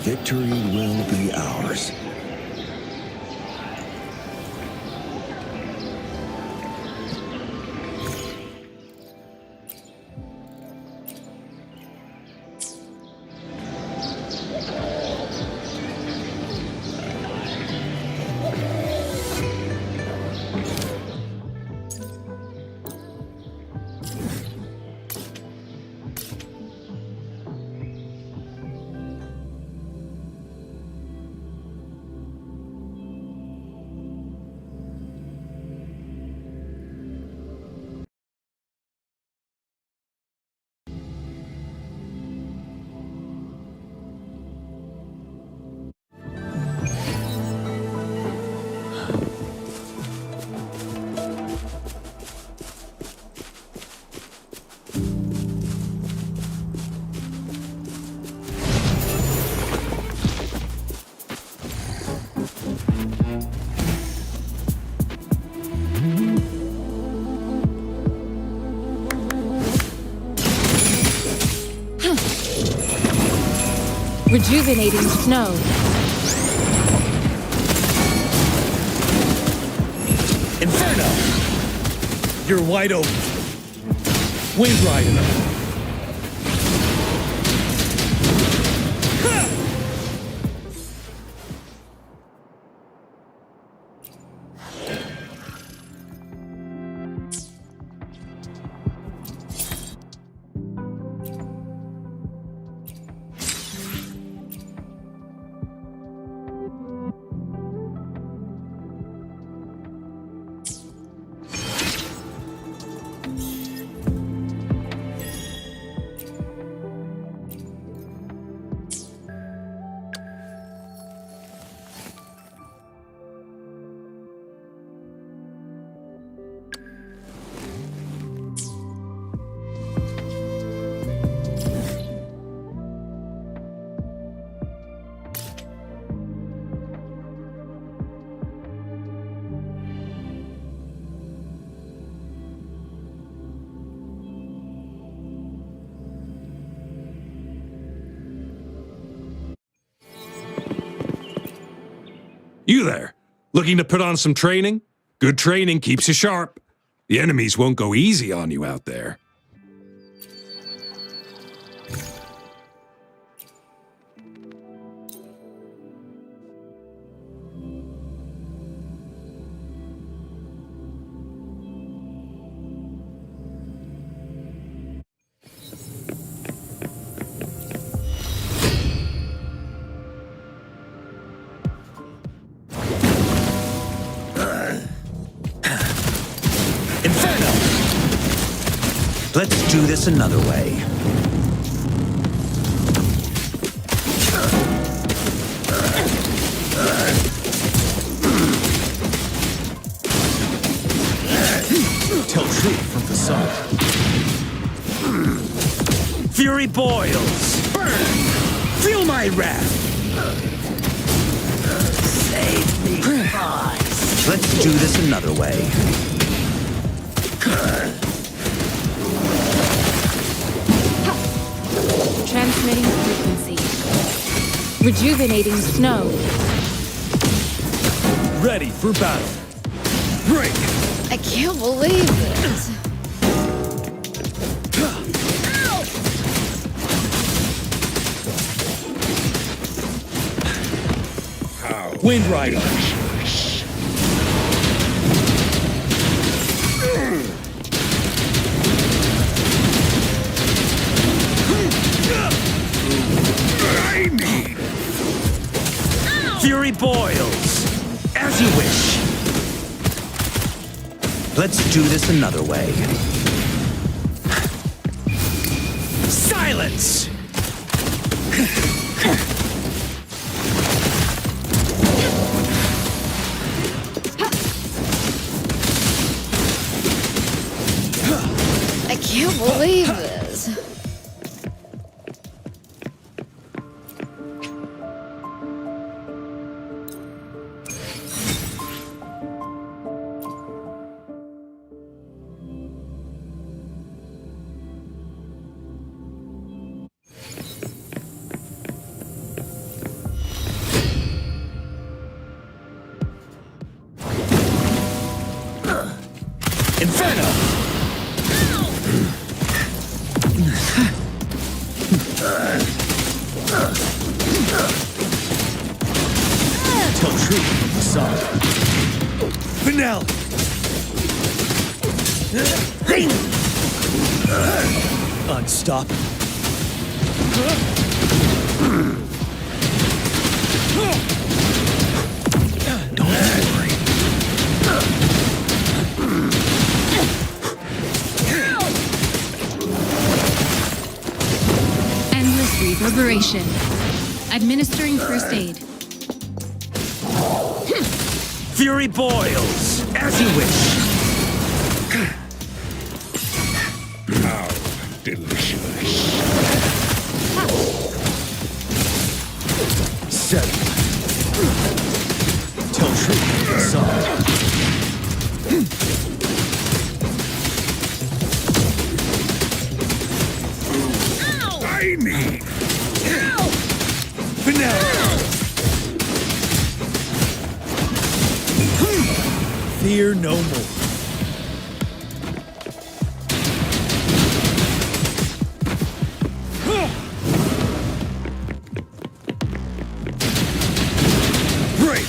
Victory will be ours. Rejuvenating snow. Inferno! You're wide open. Wind riding them. You there, looking to put on some training? Good training keeps you sharp. The enemies won't go easy on you out there. Inferno! Let's do this another way. Tell truth from the sun. Fury boils! Burn! Feel my wrath! Save me, boys. Let's do this another way. Transmitting frequency. Rejuvenating snow. Ready for battle. Break! I can't believe this. Wind Rider! Fury boils! As you wish. Let's do this another way. Silence! I can't believe this. Inferno! Tell truth, facade. Finale! Unstoppable. Don't worry. Endless reverberation. Administering first aid. Fury boils, as you wish. How delicious. Settle. Tell truth, facade. Tiny. Finale! Fear no more. Break!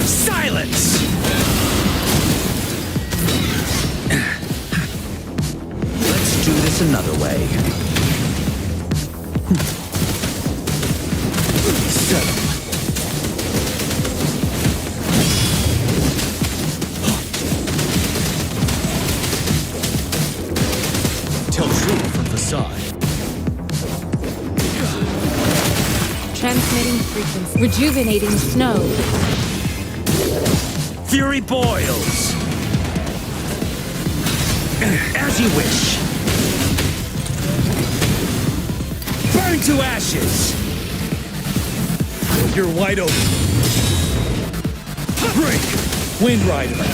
Silence! Let's do this another way. Settle. Tell truth from facade. Transmitting frequency. Rejuvenating snow. Fury boils. As you wish. Burn to ashes. You're wide open. Break. Wind Rider.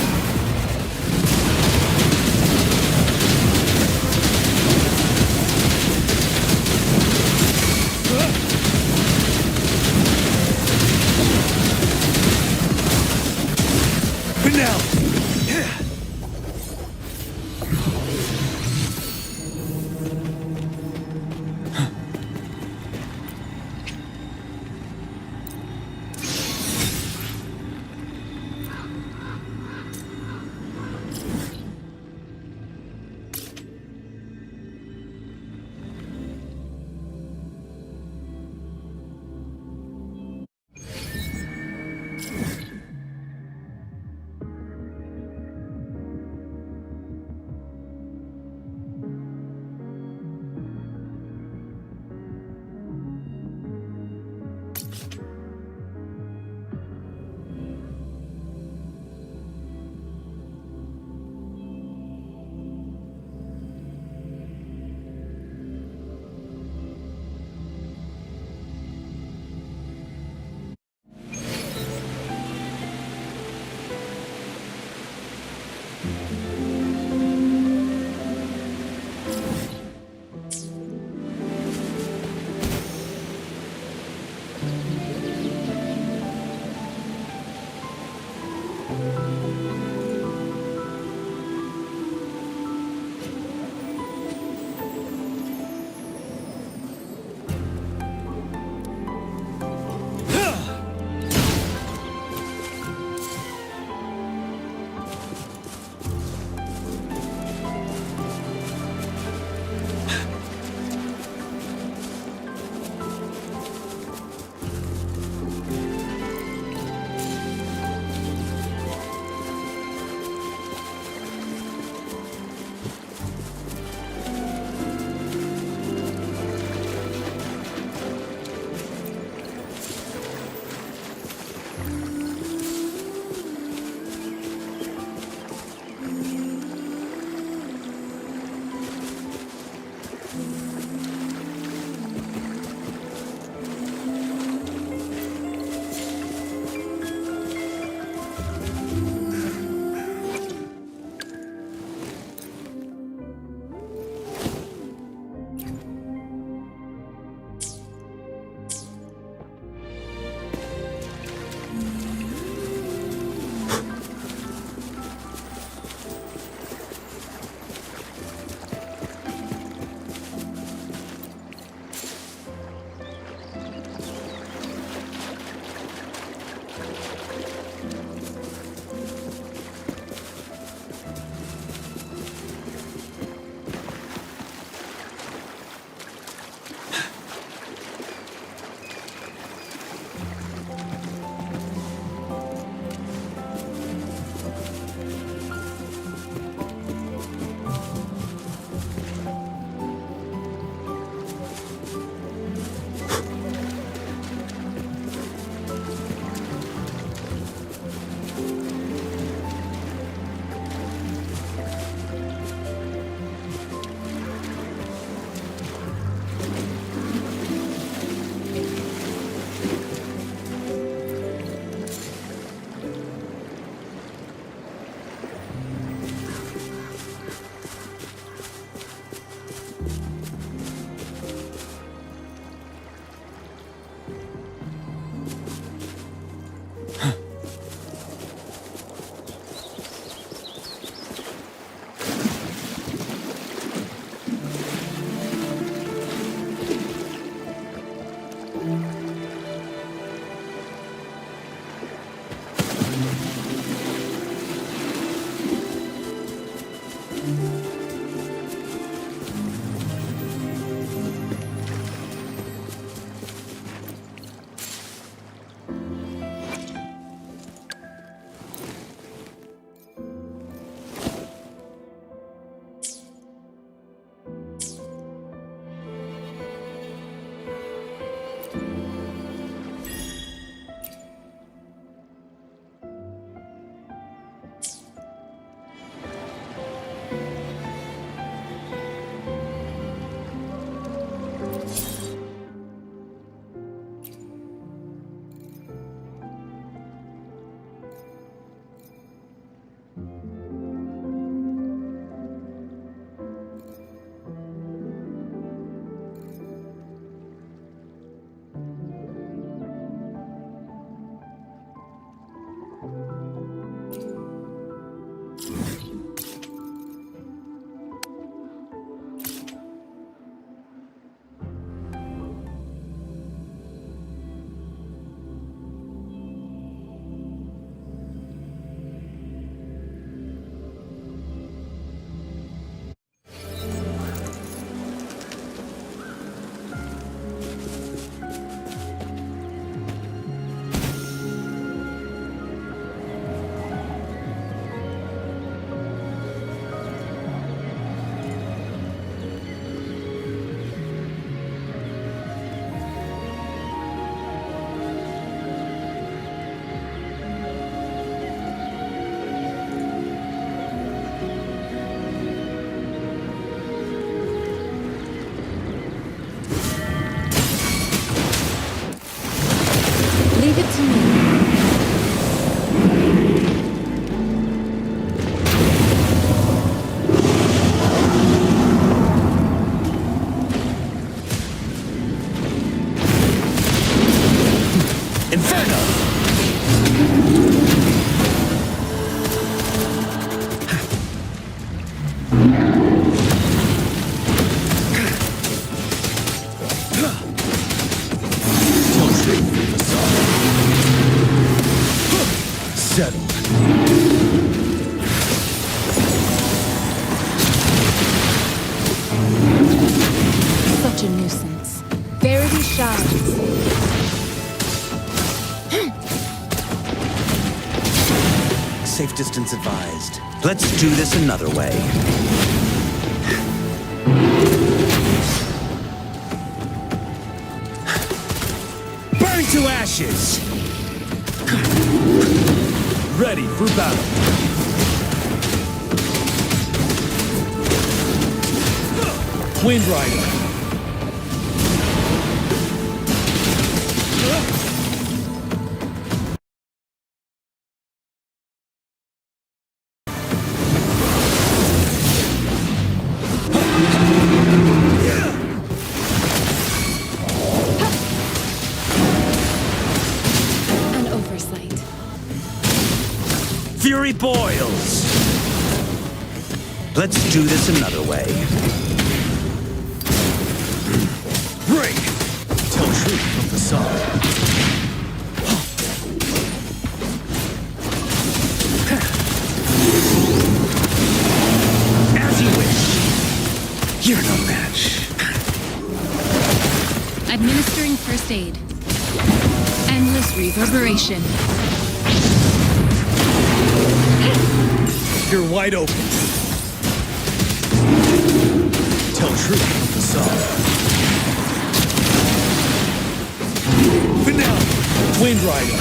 clouds. Safe distance advised. Let's do this another way. Burn to ashes! Ready for battle. Wind Rider. An oversight. Fury boils! Let's do this another way. Break! Tell truth from the sun. As you wish. You're no match. Administering first aid. Endless reverberation. You're wide open. Tell truth from the sun. Finale! Wind Rider.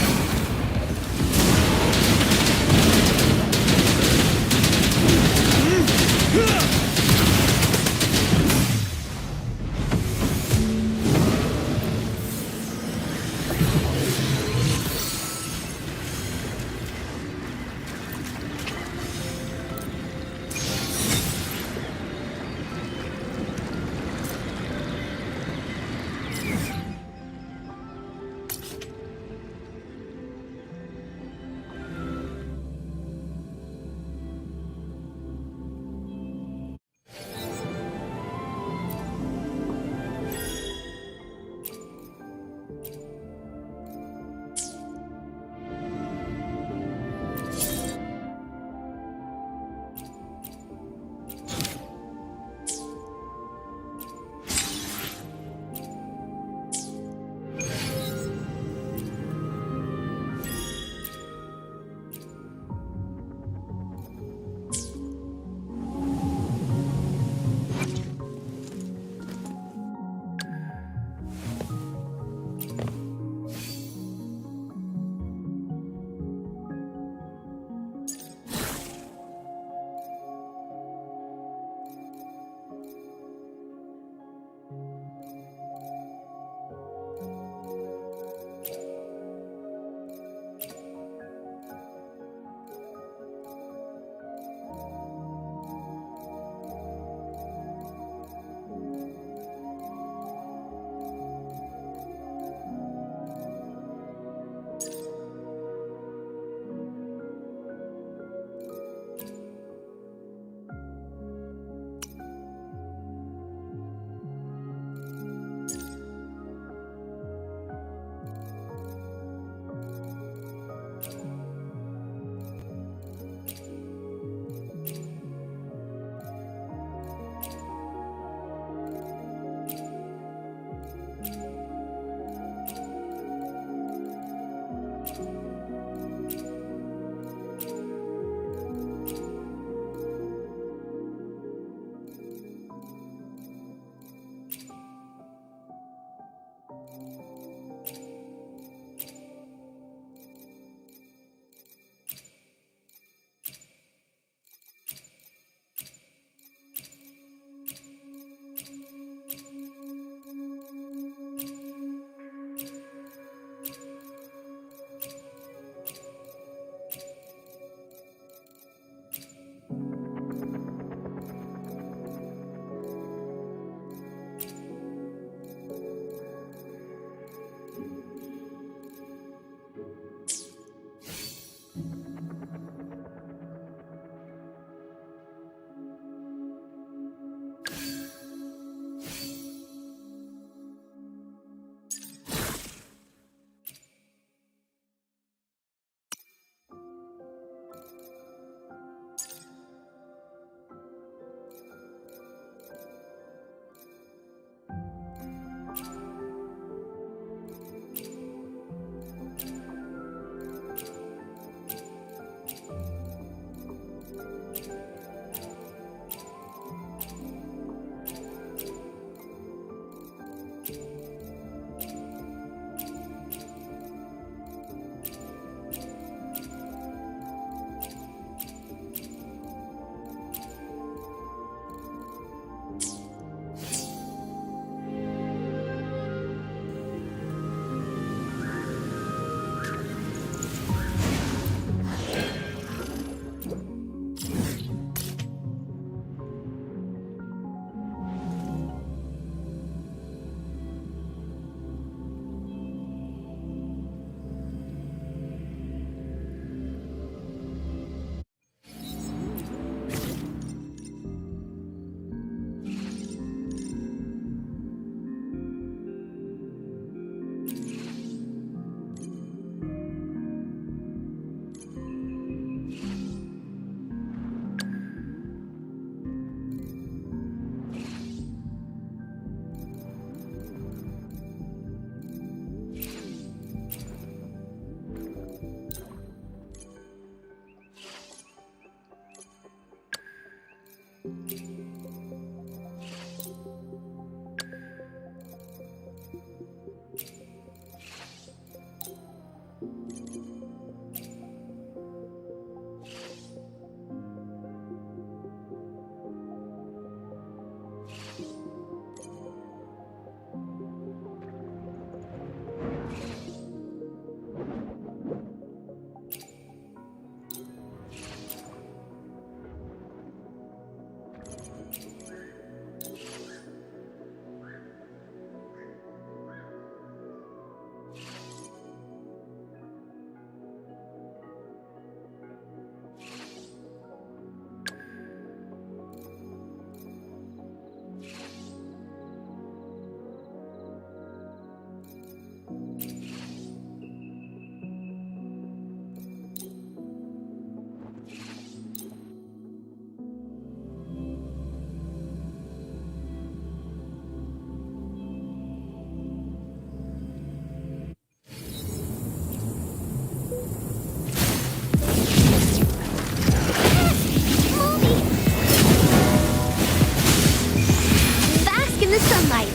the sunlight.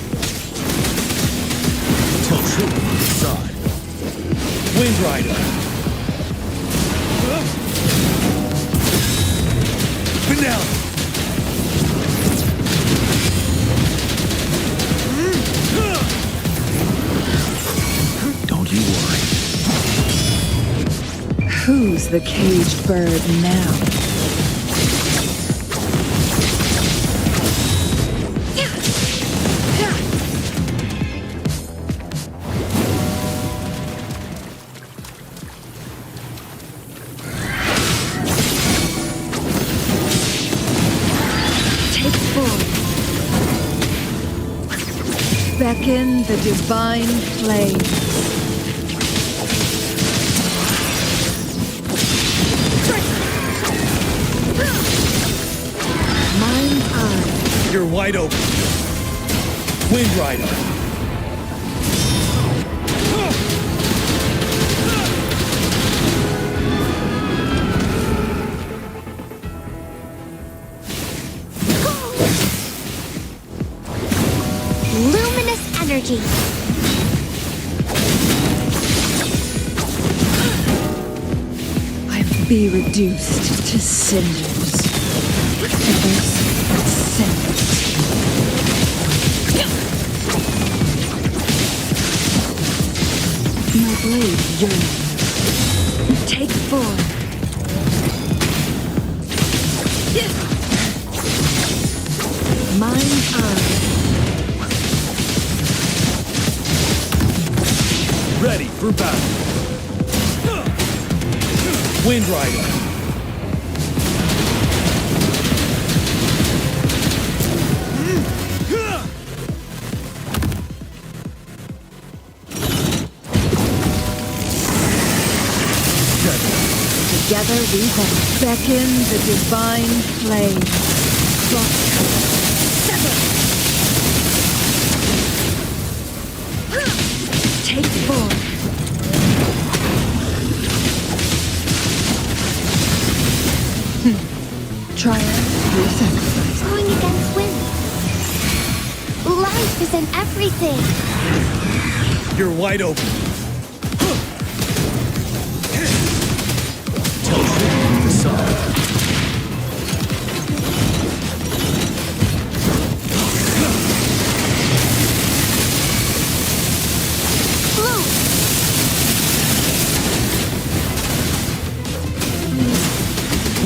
Tell truth from facade. Wind Rider. Finale. Don't you worry. Who's the caged bird now? Take form. Beckon the divine flame. Mind's eye. You're wide open. Wind Rider. Luminous energy. I be reduced to cinders. Cinders, cinders. My blade yearns. Take form. Mind's eye. Ready for battle. Wind Rider. Together we hold. Beckon the divine flame. Sever. Take form. Triumph through sacrifice. Going against wind. Life is in everything. You're wide open. Tell truth from facade. Blue.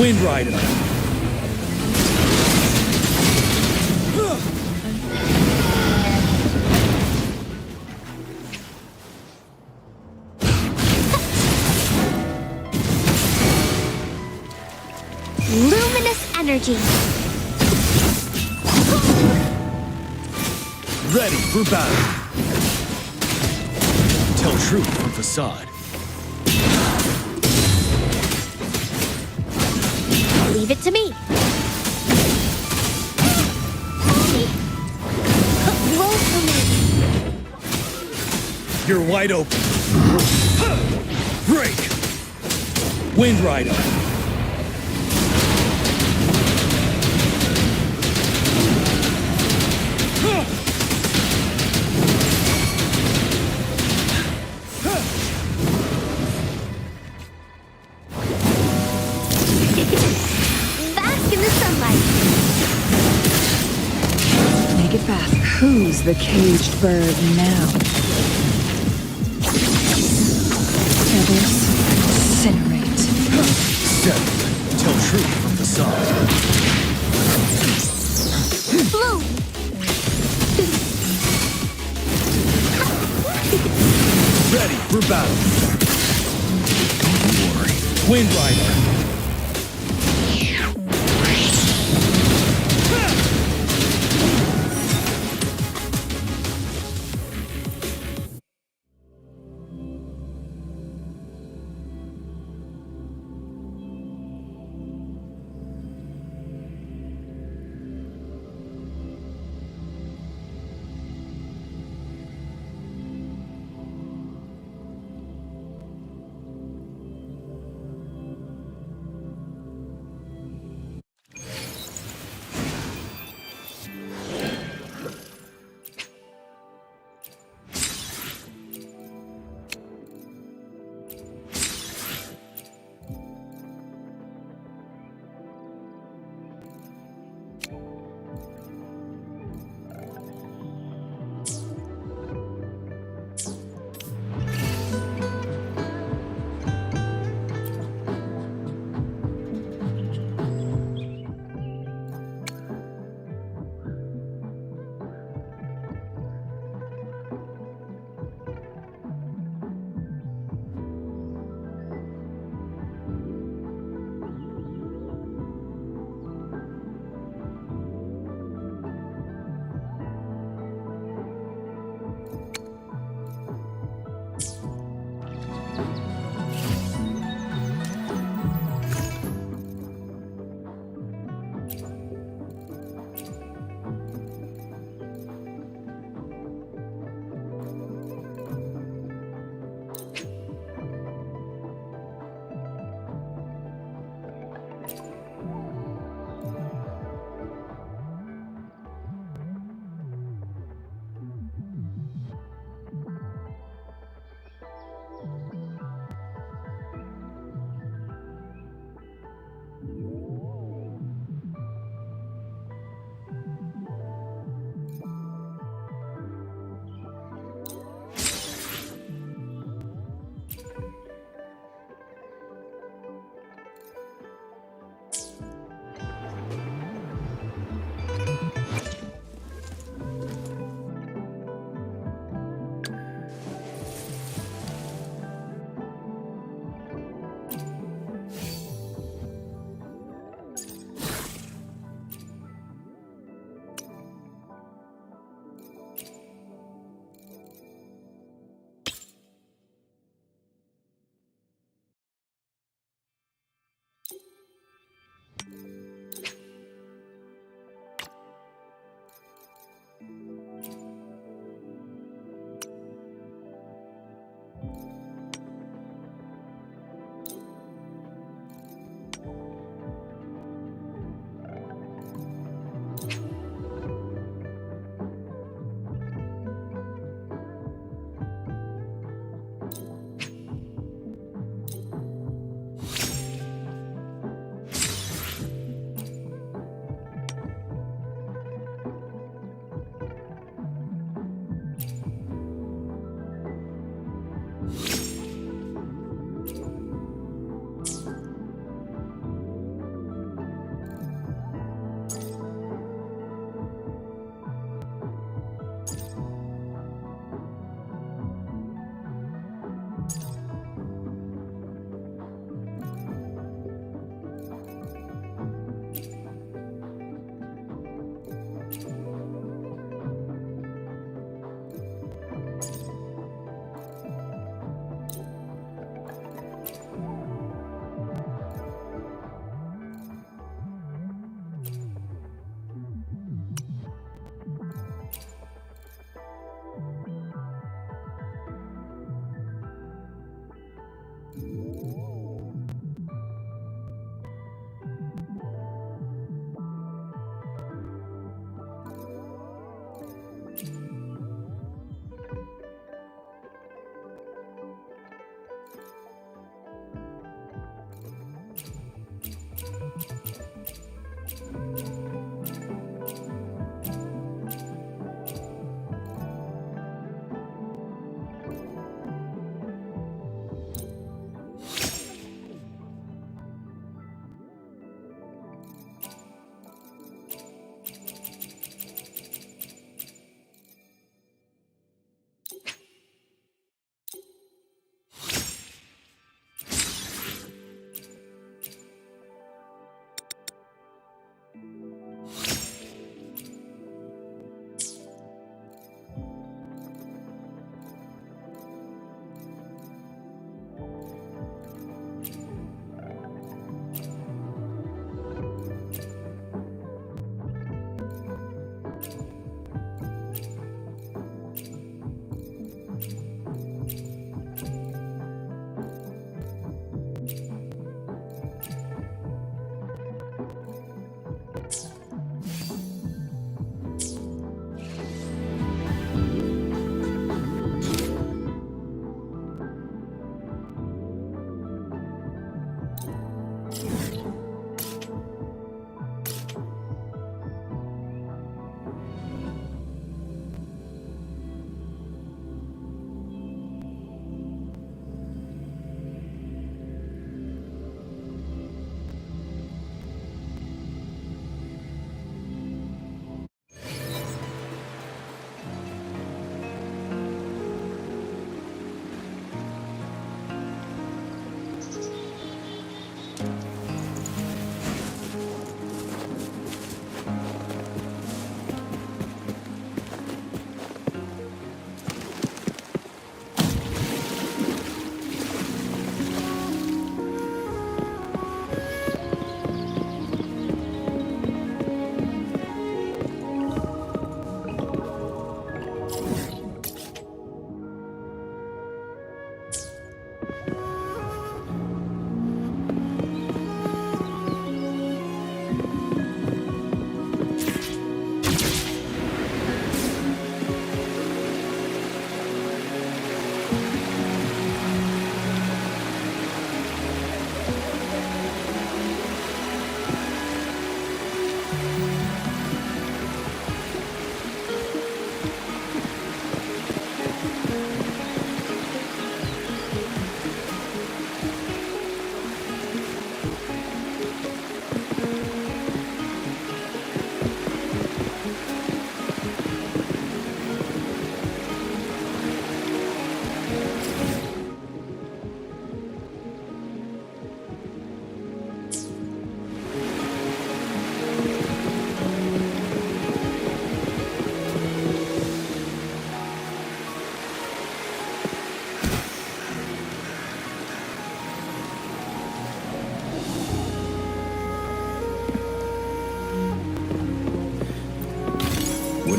Wind Rider. Luminous energy. Ready for battle. Tell truth from facade. Leave it to me. Roll for me. You're wide open. Break. Wind Rider. Bask in the sunlight. Make it fast. Who's the caged bird now? Feathers incinerate. Seven. Tell truth from facade. Blue. Ready for battle. Don't worry. Wind Rider.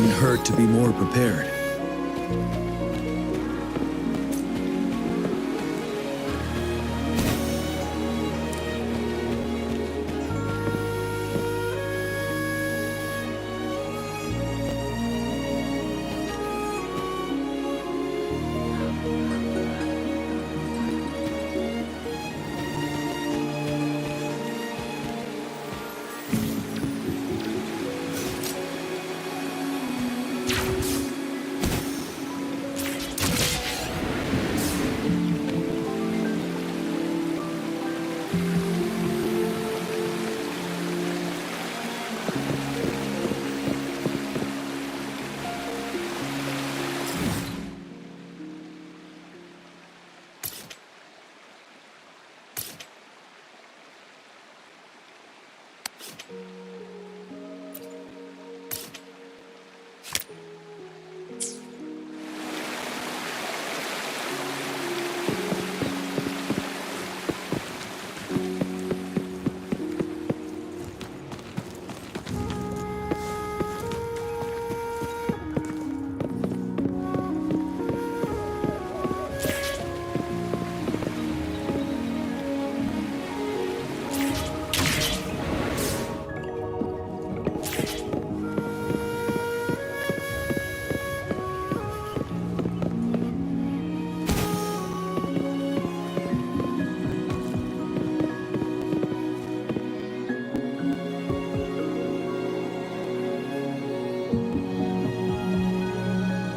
Wouldn't hurt to be more prepared.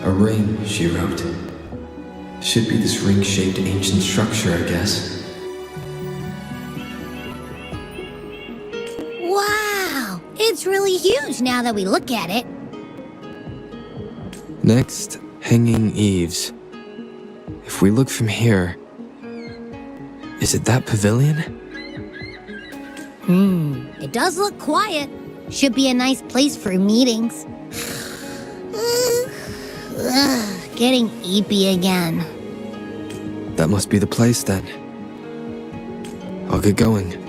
A ring, she wrote. Should be this ring-shaped ancient structure, I guess. Wow! It's really huge now that we look at it. Next, hanging eaves. If we look from here... Is it that pavilion? It does look quiet. Should be a nice place for meetings. Ugh, getting eepy again. That must be the place then. I'll get going.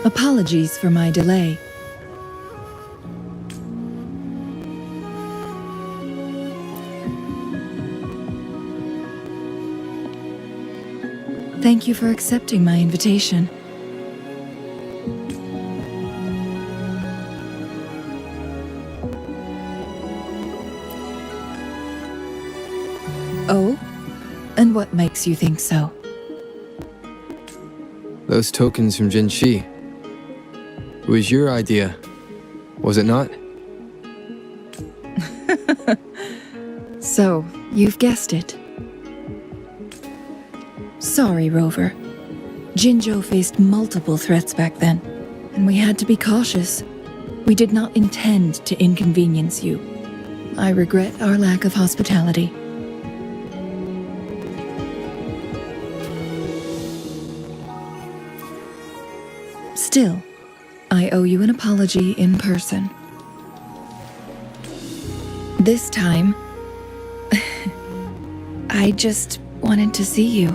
Apologies for my delay. Thank you for accepting my invitation. Oh? And what makes you think so? Those tokens from Jinshi. It was your idea, was it not? So, you've guessed it. Sorry, Rover. Jinzhou faced multiple threats back then, and we had to be cautious. We did not intend to inconvenience you. I regret our lack of hospitality. Still, I owe you an apology in person. This time, I just wanted to see you.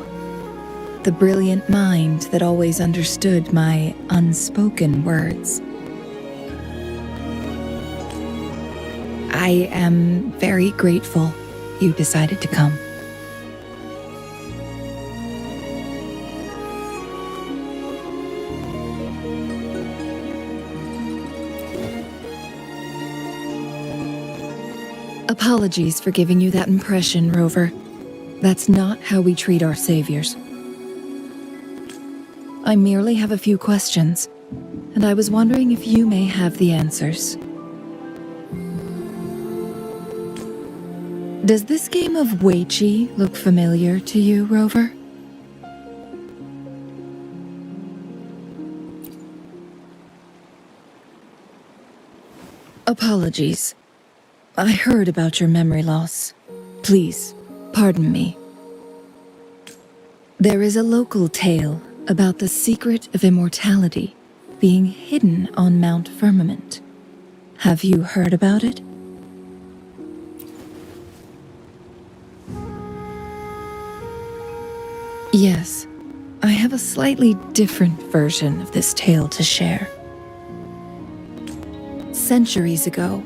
The brilliant mind that always understood my unspoken words. I am very grateful you decided to come. Apologies for giving you that impression, Rover. That's not how we treat our saviors. I merely have a few questions, and I was wondering if you may have the answers. Does this game of Weiqi look familiar to you, Rover? Apologies. I heard about your memory loss. Please, pardon me. There is a local tale about the secret of immortality being hidden on Mount Firmament. Have you heard about it? Yes, I have a slightly different version of this tale to share. Centuries ago,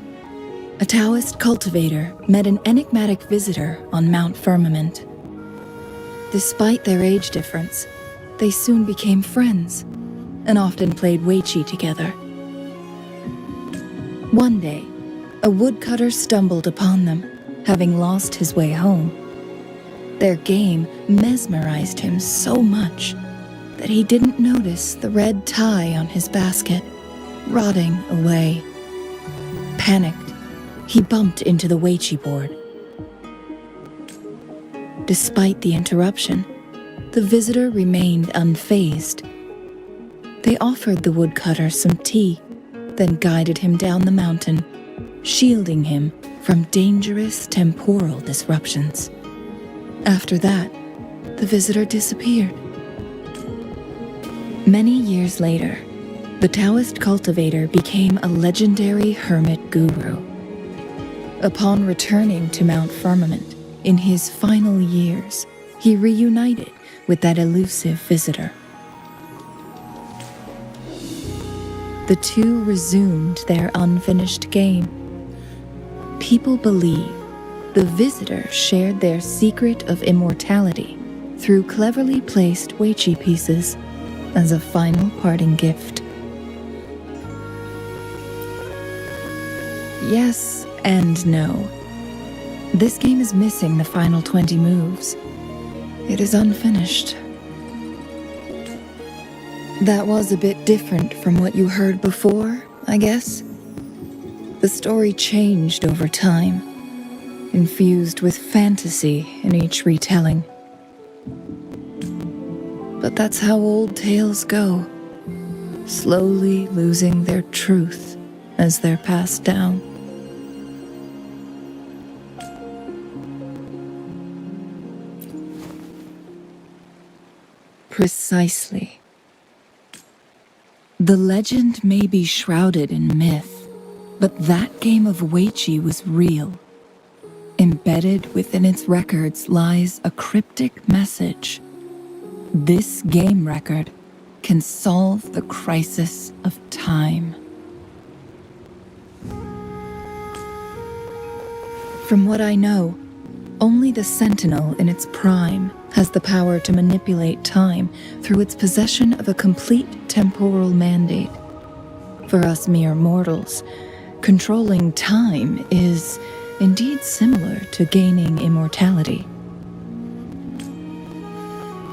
a Taoist cultivator met an enigmatic visitor on Mount Firmament. Despite their age difference, they soon became friends and often played Weiqi together. One day, a woodcutter stumbled upon them, having lost his way home. Their game mesmerized him so much that he didn't notice the red tie on his basket, rotting away. Panicked, he bumped into the Weiqi board. Despite the interruption, the visitor remained unfazed. They offered the woodcutter some tea, then guided him down the mountain, shielding him from dangerous temporal disruptions. After that, the visitor disappeared. Many years later, the Taoist cultivator became a legendary hermit guru. Upon returning to Mount Firmament in his final years, he reunited with that elusive visitor. The two resumed their unfinished game. People believe the visitor shared their secret of immortality through cleverly placed Weiqi pieces as a final parting gift. Yes and no. This game is missing the final 20 moves. It is unfinished. That was a bit different from what you heard before, I guess. The story changed over time, infused with fantasy in each retelling. But that's how old tales go, slowly losing their truth as they're passed down. Precisely. The legend may be shrouded in myth, but that game of Weiqi was real. Embedded within its records lies a cryptic message. This game record can solve the crisis of time. From what I know, only the Sentinel in its prime has the power to manipulate time through its possession of a complete temporal mandate. For us mere mortals, controlling time is indeed similar to gaining immortality.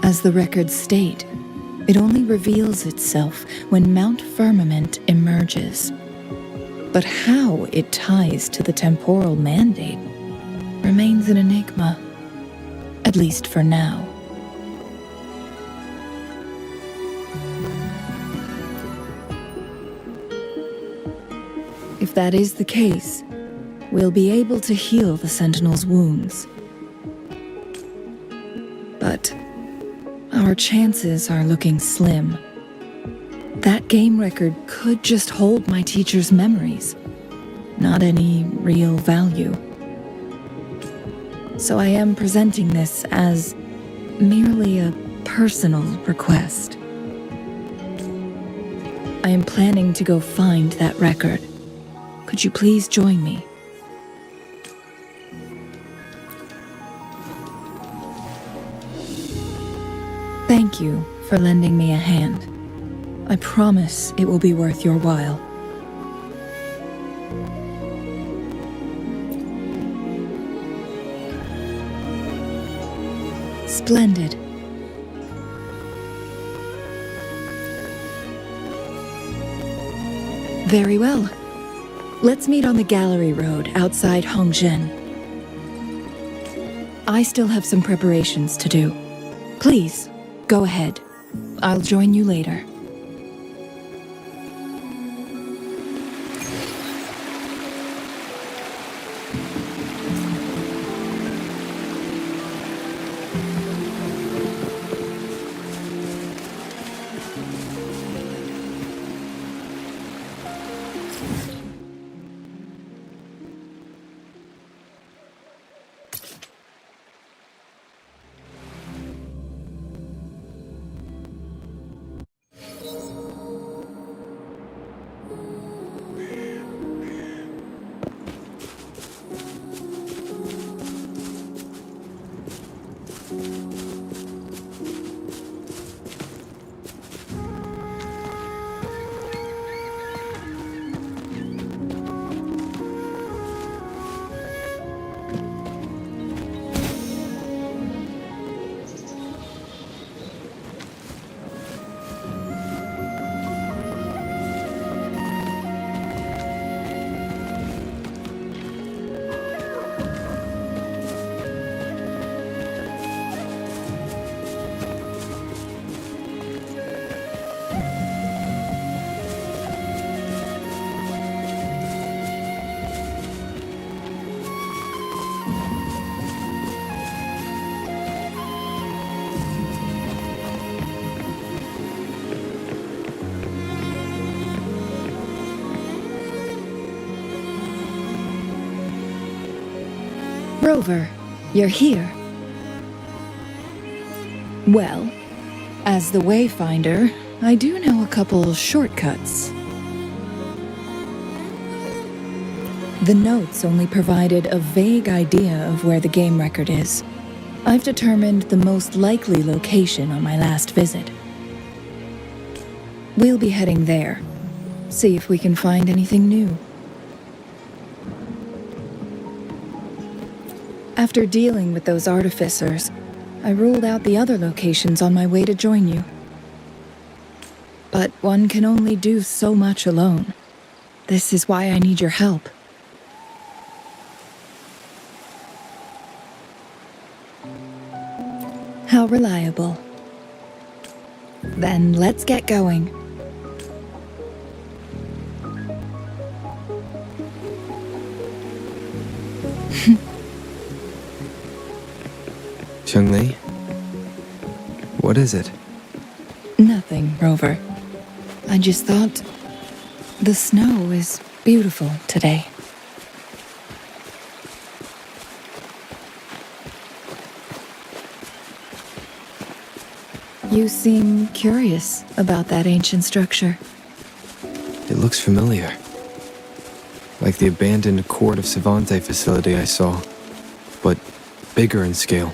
As the records state, it only reveals itself when Mount Firmament emerges. But how it ties to the temporal mandate remains an enigma, at least for now. If that is the case, we'll be able to heal the Sentinel's wounds. But our chances are looking slim. That game record could just hold my teacher's memories, not any real value. So I am presenting this as merely a personal request. I am planning to go find that record. Could you please join me? Thank you for lending me a hand. I promise it will be worth your while. Splendid. Very well. Let's meet on the Gallery Road outside Hongzhen. I still have some preparations to do. Please, go ahead. I'll join you later. Rover, you're here. Well, as the Wayfinder, I do know a couple shortcuts. The notes only provided a vague idea of where the game record is. I've determined the most likely location on my last visit. We'll be heading there. See if we can find anything new. After dealing with those artificers, I ruled out the other locations on my way to join you. But one can only do so much alone. This is why I need your help. How reliable. Then let's get going. Chun-Li? What is it? Nothing, Rover. I just thought the snow is beautiful today. You seem curious about that ancient structure. It looks familiar. Like the abandoned Court of Savante facility I saw, but bigger in scale.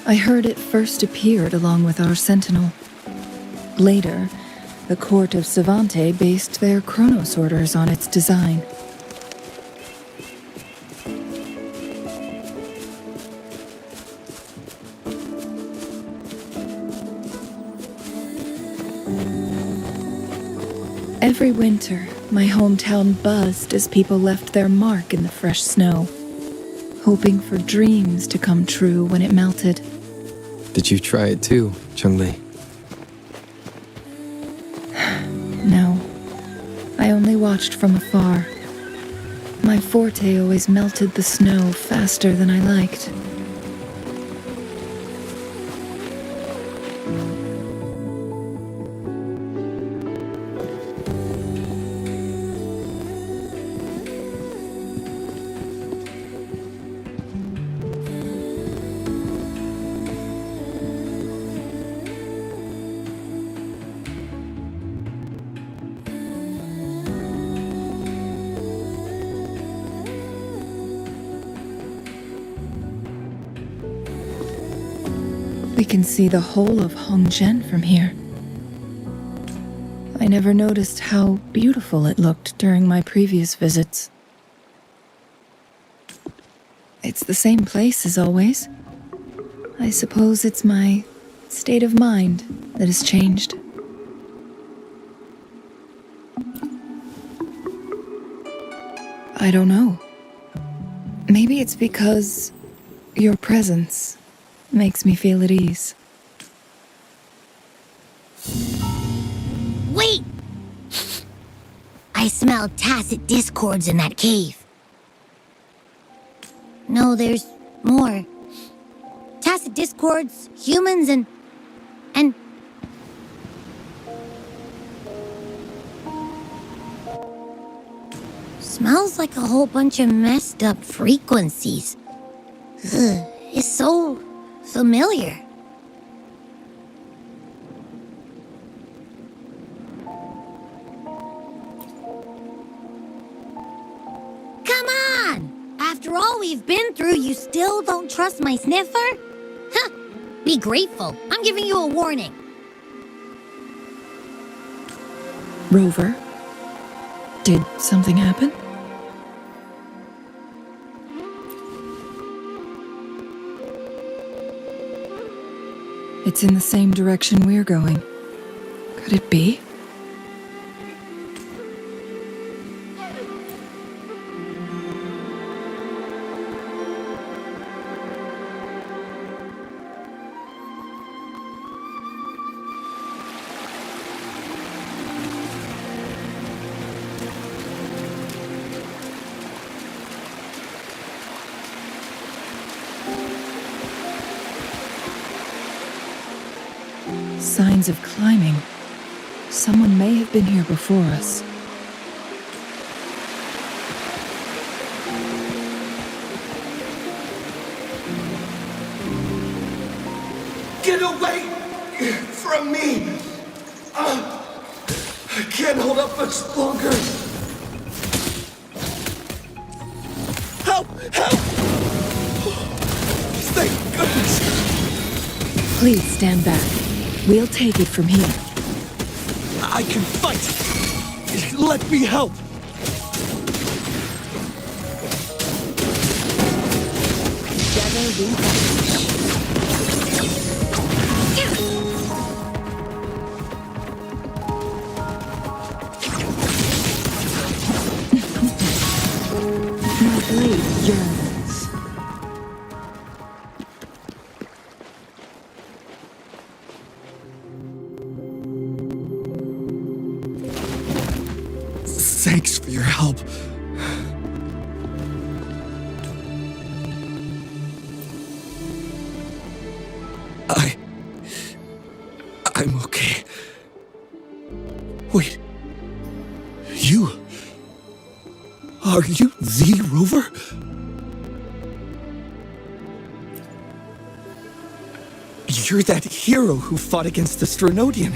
I heard it first appeared along with our Sentinel. Later, the Court of Savante based their Chronos orders on its design. Every winter, my hometown buzzed as people left their mark in the fresh snow, hoping for dreams to come true when it melted. Did you try it too, Chun-Li? No, I only watched from afar. My forte always melted the snow faster than I liked. We can see the whole of Hongzhen from here. I never noticed how beautiful it looked during my previous visits. It's the same place as always. I suppose it's my state of mind that has changed. I don't know. Maybe it's because your presence makes me feel at ease. Wait! I smell tacit discords in that cave. No, there's more. Tacit discords, humans, and... Smells like a whole bunch of messed up frequencies. Ugh, it's so familiar. Come on! After all we've been through, you still don't trust my sniffer? Huh! Be grateful. I'm giving you a warning. Rover, did something happen? It's in the same direction we're going. Could it be? Signs of climbing. Someone may have been here before us. Get away from me! I can't hold up much longer. Help! Help! Thank goodness! Please stand back. We'll take it from here. I can fight! Let me help! Together we vanish. My blade yearns. Thanks for your help. I'm okay. Wait. You... Are you the Rover? You're that hero who fought against the Strenodian.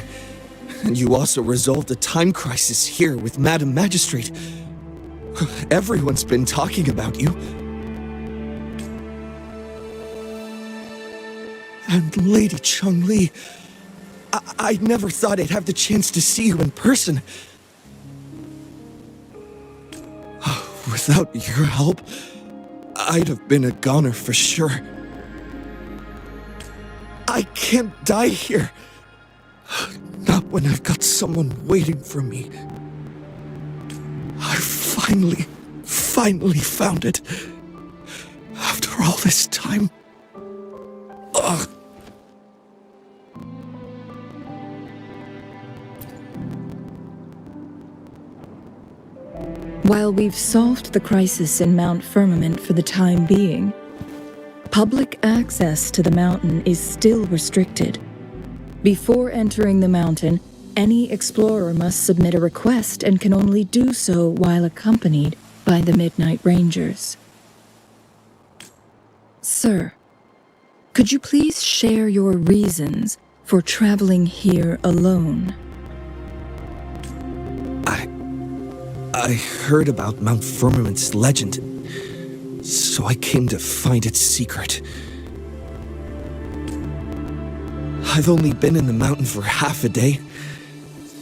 And you also resolved a time crisis here with Madam Magistrate. Everyone's been talking about you. And Lady Chong-Li, I never thought I'd have the chance to see you in person. Without your help, I'd have been a goner for sure. I can't die here. Not when I've got someone waiting for me. I finally found it. After all this time. Ugh. While we've solved the crisis in Mount Firmament for the time being, public access to the mountain is still restricted. Before entering the mountain, any explorer must submit a request and can only do so while accompanied by the Midnight Rangers. Sir, could you please share your reasons for traveling here alone? I heard about Mount Firmament's legend, so I came to find its secret. I've only been in the mountain for half a day.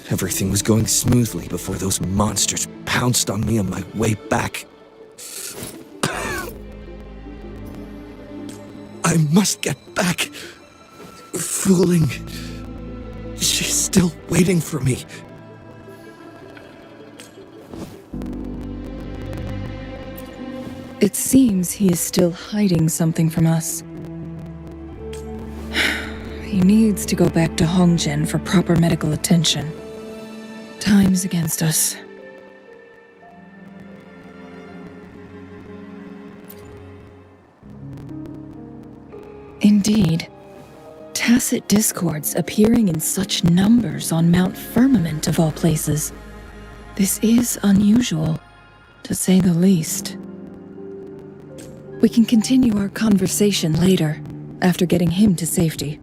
Everything was going smoothly before those monsters pounced on me on my way back. I must get back. Fooling. She's still waiting for me. It seems he is still hiding something from us. He needs to go back to Hongjian for proper medical attention. Time's against us. Indeed. Tacit discords appearing in such numbers on Mount Firmament of all places. This is unusual, to say the least. We can continue our conversation later, after getting him to safety.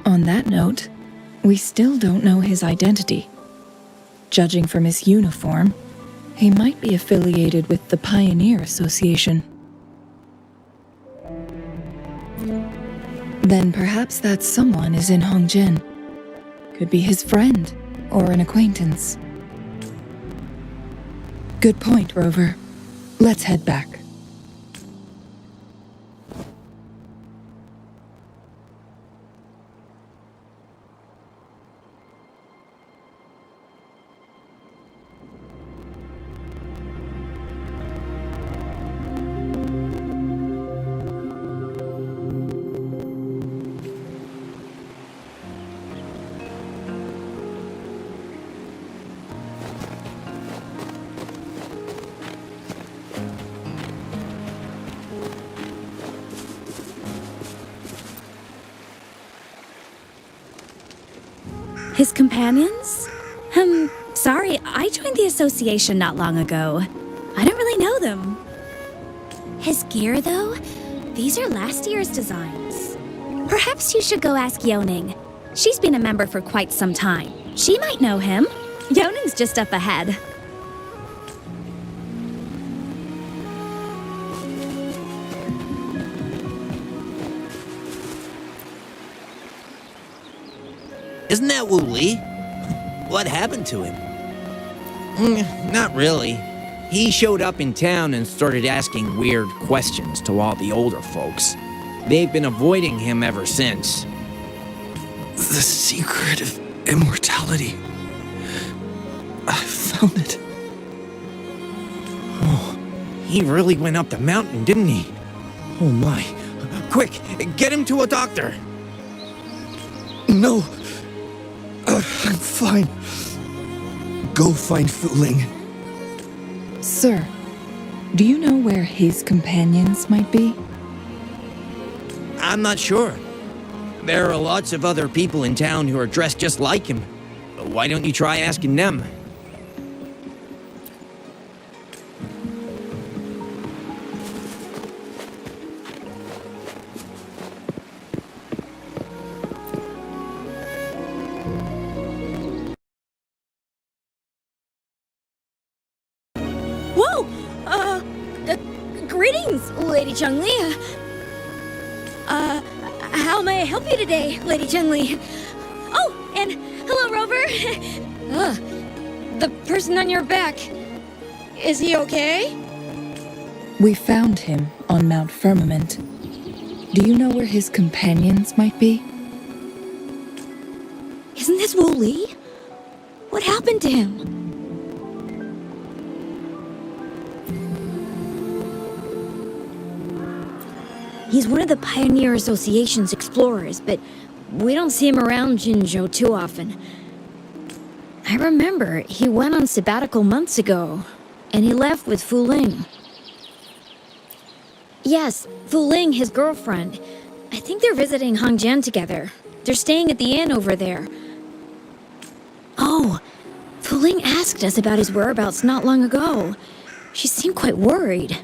On that note, we still don't know his identity. Judging from his uniform, he might be affiliated with the Pioneer Association. Then perhaps that someone is in Hongjian. Could be his friend, or an acquaintance. Good point, Rover. Let's head back. His companions? Sorry, I joined the association not long ago. I don't really know them. His gear, though? These are last year's designs. Perhaps you should go ask Yoning. She's been a member for quite some time. She might know him. Yoning's just up ahead. Isn't that Wu Li? What happened to him? Not really. He showed up in town and started asking weird questions to all the older folks. They've been avoiding him ever since. The secret of immortality. I found it. Oh, he really went up the mountain, didn't he? Oh my. Quick, get him to a doctor. No. I'm fine. Go find Fuling. Sir, do you know where his companions might be? I'm not sure. There are lots of other people in town who are dressed just like him. Why don't you try asking them? Whoa! Greetings, Lady Chun-Li. How may I help you today, Lady Chun-Li? Oh, and hello, Rover. The person on your back, is he okay? We found him on Mount Firmament. Do you know where his companions might be? Isn't this Wu Li? What happened to him? He's one of the Pioneer Association's explorers, but we don't see him around Jinzhou too often. I remember he went on sabbatical months ago, and he left with Fu Ling. Yes, Fu Ling, his girlfriend. I think they're visiting Hangjian together. They're staying at the inn over there. Oh, Fu Ling asked us about his whereabouts not long ago. She seemed quite worried.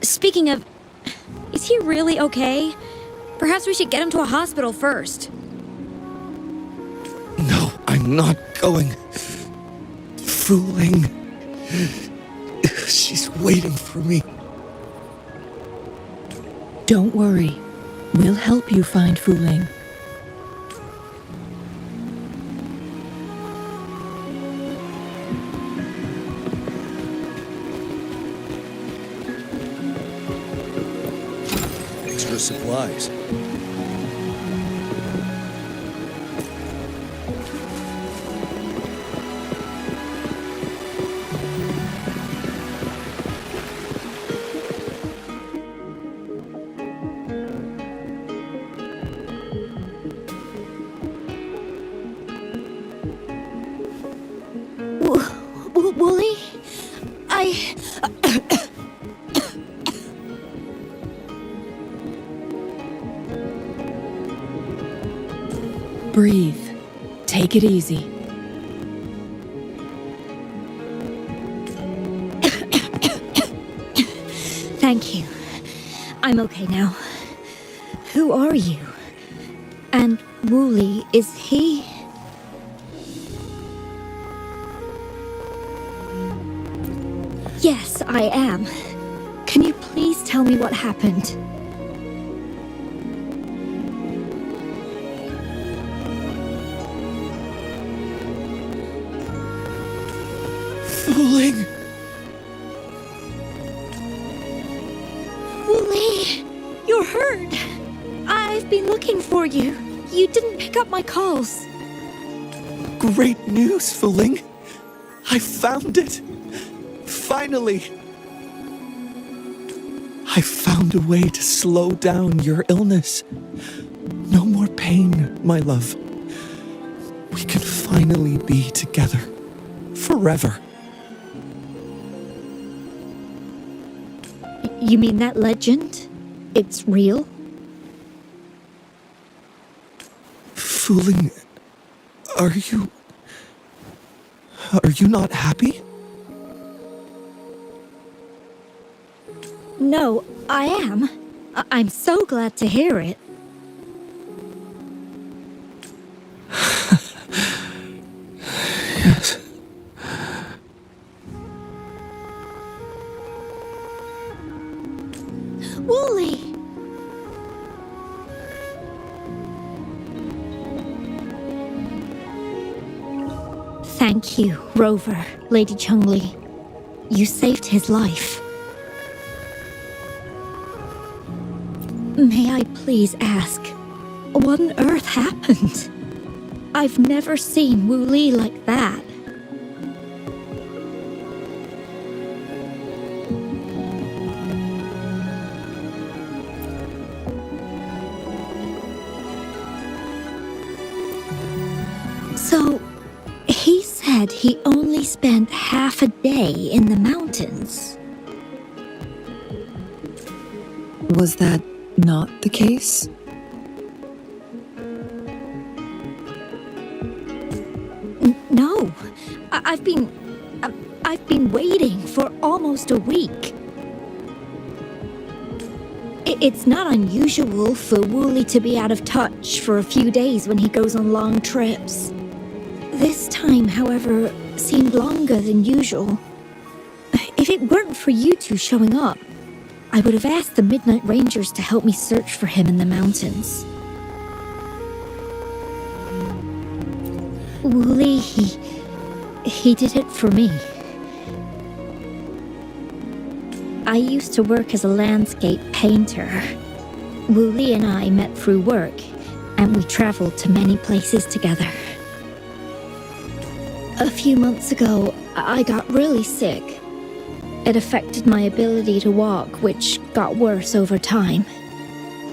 Speaking of, is he really okay? Perhaps we should get him to a hospital first. No, I'm not going. Fooling. She's waiting for me. Don't worry. We'll help you find Fu Ling. Extra supplies. Wooly? Breathe. Take it easy. Thank you. I'm okay now. Who are you? And Wooly, is he? Yes, I am. Can you please tell me what happened? Fooling. Wooly, you're hurt. I've been looking for you. You didn't pick up my calls. Great news, Fooling. I found it. Finally. I found a way to slow down your illness. No more pain, my love. We can finally be together. Forever. You mean that legend? It's real? Fooling. Are you not happy? No, I am. I'm so glad to hear it. Yes. Wooly! Thank you, Rover, Lady Chungli. You saved his life. May I please ask, what on earth happened? I've never seen Wu Li like that. So, he said he only spent half a day in the mountains. Was that not the case? No, I've been waiting for almost a week. It's not unusual for Wooly to be out of touch for a few days when he goes on long trips. This time, however, seemed longer than usual. If it weren't for you two showing up, I would have asked the Midnight Rangers to help me search for him in the mountains. Wooly, he did it for me. I used to work as a landscape painter. Wooly and I met through work, and we traveled to many places together. A few months ago, I got really sick. It affected my ability to walk, which got worse over time.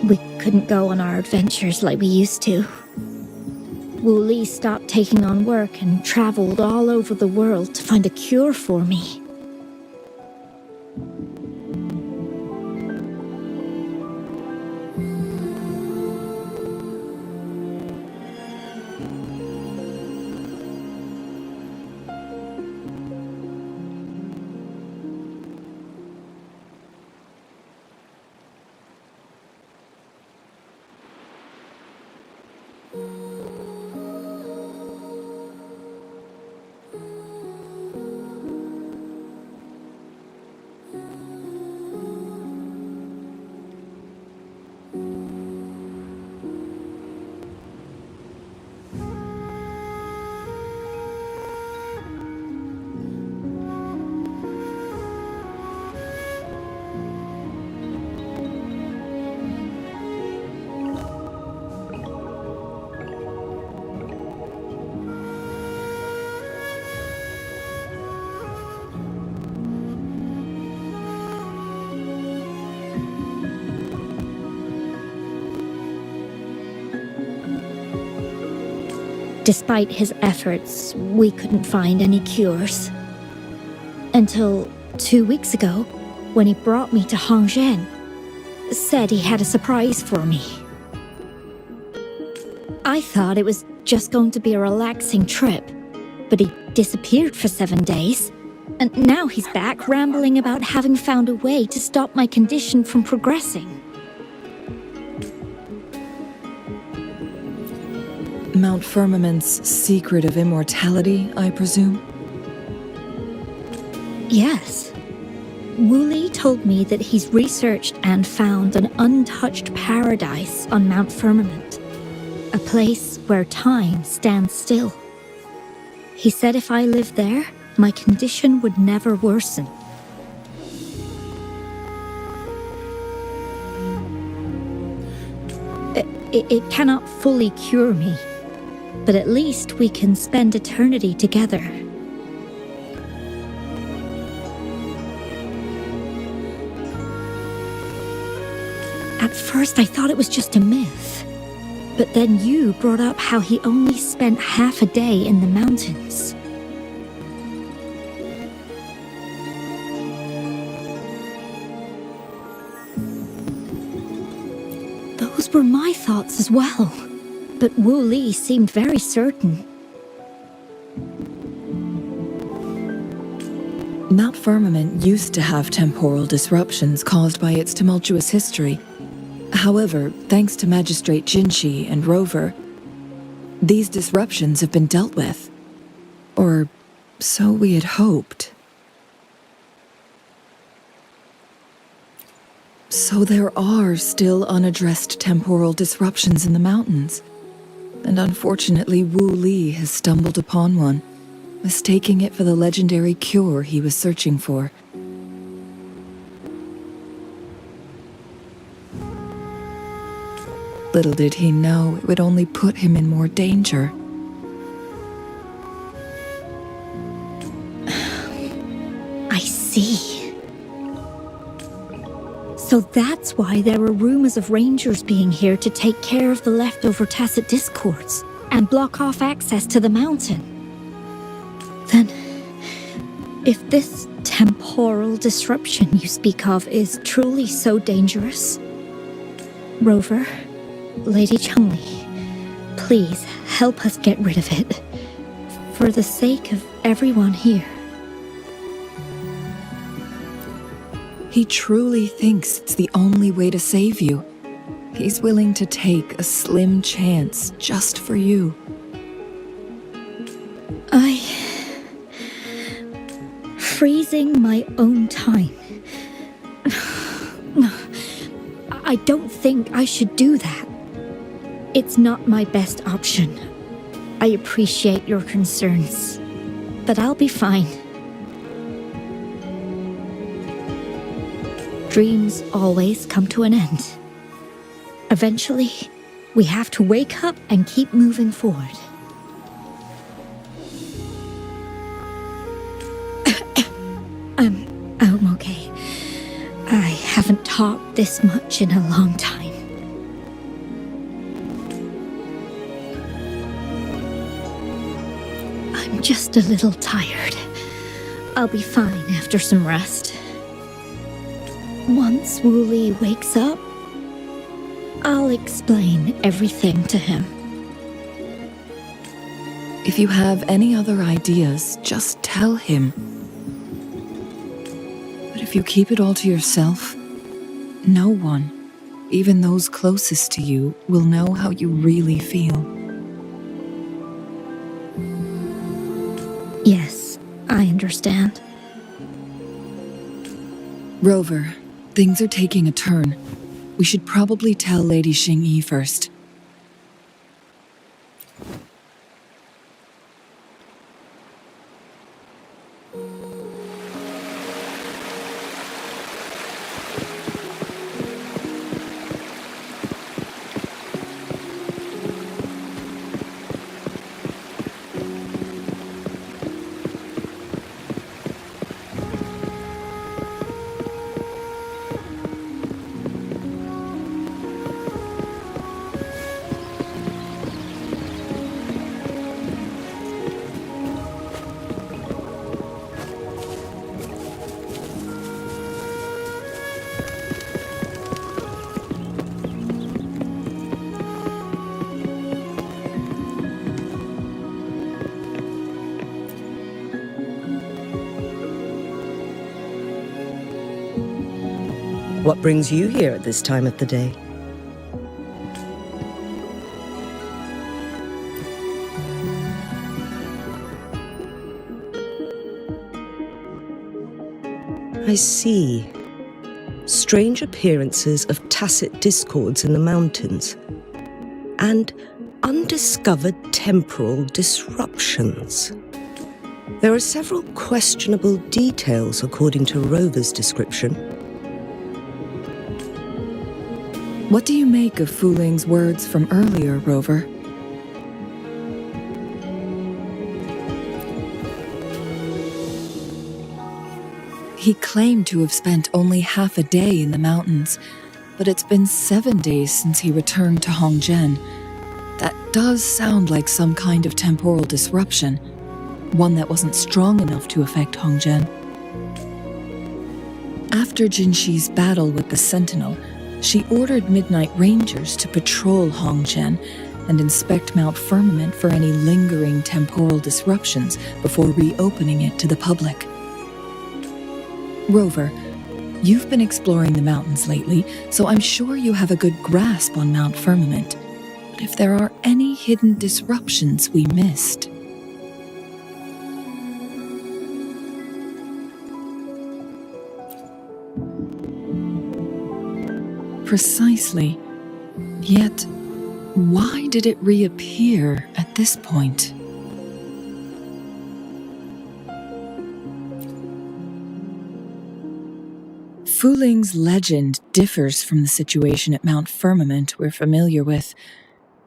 We couldn't go on our adventures like we used to. Wu Li stopped taking on work and traveled all over the world to find a cure for me. Despite his efforts, we couldn't find any cures. Until 2 weeks ago, when he brought me to Hongzhen, said he had a surprise for me. I thought it was just going to be a relaxing trip, but he disappeared for 7 days, and now he's back rambling about having found a way to stop my condition from progressing. Mount Firmament's secret of immortality, I presume? Yes. Wu Li told me that he's researched and found an untouched paradise on Mount Firmament, a place where time stands still. He said if I lived there, my condition would never worsen. It cannot fully cure me, but at least we can spend eternity together. At first I thought it was just a myth, but then you brought up how he only spent half a day in the mountains. Those were my thoughts as well. But Wu Li seemed very certain. Mount Firmament used to have temporal disruptions caused by its tumultuous history. However, thanks to Magistrate Jinshi and Rover, these disruptions have been dealt with. Or so we had hoped. So there are still unaddressed temporal disruptions in the mountains. And unfortunately, Wu Li has stumbled upon one, mistaking it for the legendary cure he was searching for. Little did he know it would only put him in more danger. I see. So that's why there were rumors of rangers being here to take care of the leftover tacit discords and block off access to the mountain. Then, if this temporal disruption you speak of is truly so dangerous, Rover, Lady Changli, please help us get rid of it, for the sake of everyone here. He truly thinks it's the only way to save you. He's willing to take a slim chance just for you. Freezing my own time. I don't think I should do that. It's not my best option. I appreciate your concerns, but I'll be fine. Dreams always come to an end. Eventually, we have to wake up and keep moving forward. I'm okay. I haven't talked this much in a long time. Just a little tired. I'll be fine after some rest. Once Wooly wakes up, I'll explain everything to him. If you have any other ideas, just tell him. But if you keep it all to yourself, no one, even those closest to you, will know how you really feel. Yes, I understand. Rover, things are taking a turn. We should probably tell Lady Xingyi first. What brings you here at this time of the day? I see. Strange appearances of tacit discords in the mountains, and undiscovered temporal disruptions. There are several questionable details according to Rover's description. What do you make of Fuling's words from earlier, Rover? He claimed to have spent only half a day in the mountains, but it's been 7 days since he returned to Hongzhen. That does sound like some kind of temporal disruption, one that wasn't strong enough to affect Hongzhen. After Jinxi's battle with the Sentinel, she ordered Midnight Rangers to patrol Hongzhen and inspect Mount Firmament for any lingering temporal disruptions before reopening it to the public. Rover, you've been exploring the mountains lately, so I'm sure you have a good grasp on Mount Firmament. But if there are any hidden disruptions we missed... Precisely. Yet, why did it reappear at this point? Fuling's legend differs from the situation at Mount Firmament we're familiar with.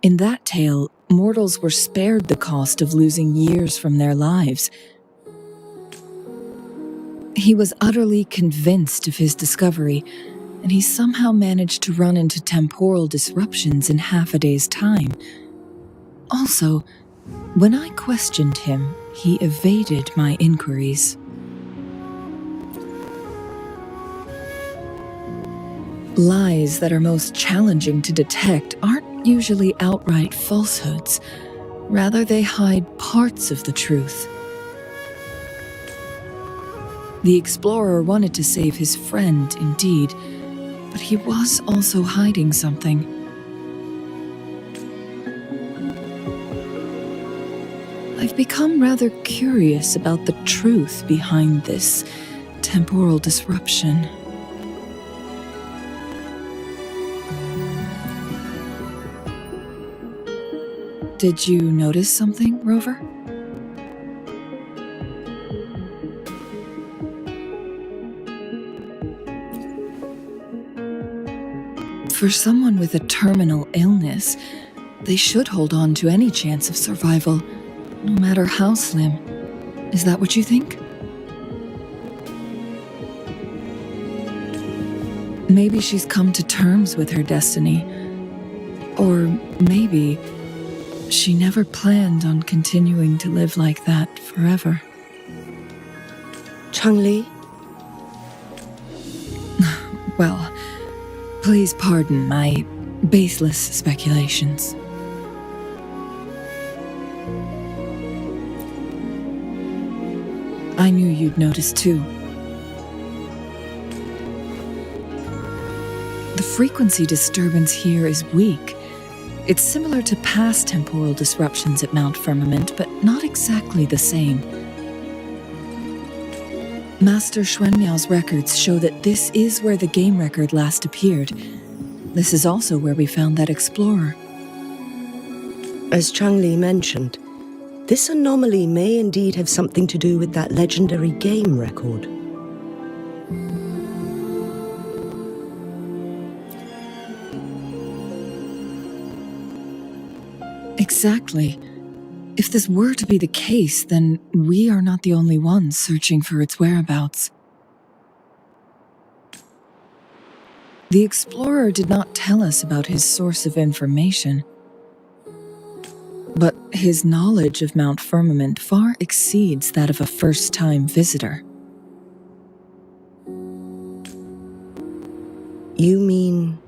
In that tale, mortals were spared the cost of losing years from their lives. He was utterly convinced of his discovery, and he somehow managed to run into temporal disruptions in half a day's time. Also, when I questioned him, he evaded my inquiries. Lies that are most challenging to detect aren't usually outright falsehoods. Rather, they hide parts of the truth. The explorer wanted to save his friend, indeed, but he was also hiding something. I've become rather curious about the truth behind this temporal disruption. Did you notice something, Rover? For someone with a terminal illness, they should hold on to any chance of survival, no matter how slim. Is that what you think? Maybe she's come to terms with her destiny. Or maybe she never planned on continuing to live like that forever. Changli? Well, please pardon my baseless speculations. I knew you'd notice too. The frequency disturbance here is weak. It's similar to past temporal disruptions at Mount Firmament, but not exactly the same. Master Xuanmiao's records show that this is where the game record last appeared. This is also where we found that explorer. As Changli mentioned, this anomaly may indeed have something to do with that legendary game record. Exactly. If this were to be the case, then we are not the only ones searching for its whereabouts. The explorer did not tell us about his source of information, but his knowledge of Mount Firmament far exceeds that of a first-time visitor. You mean...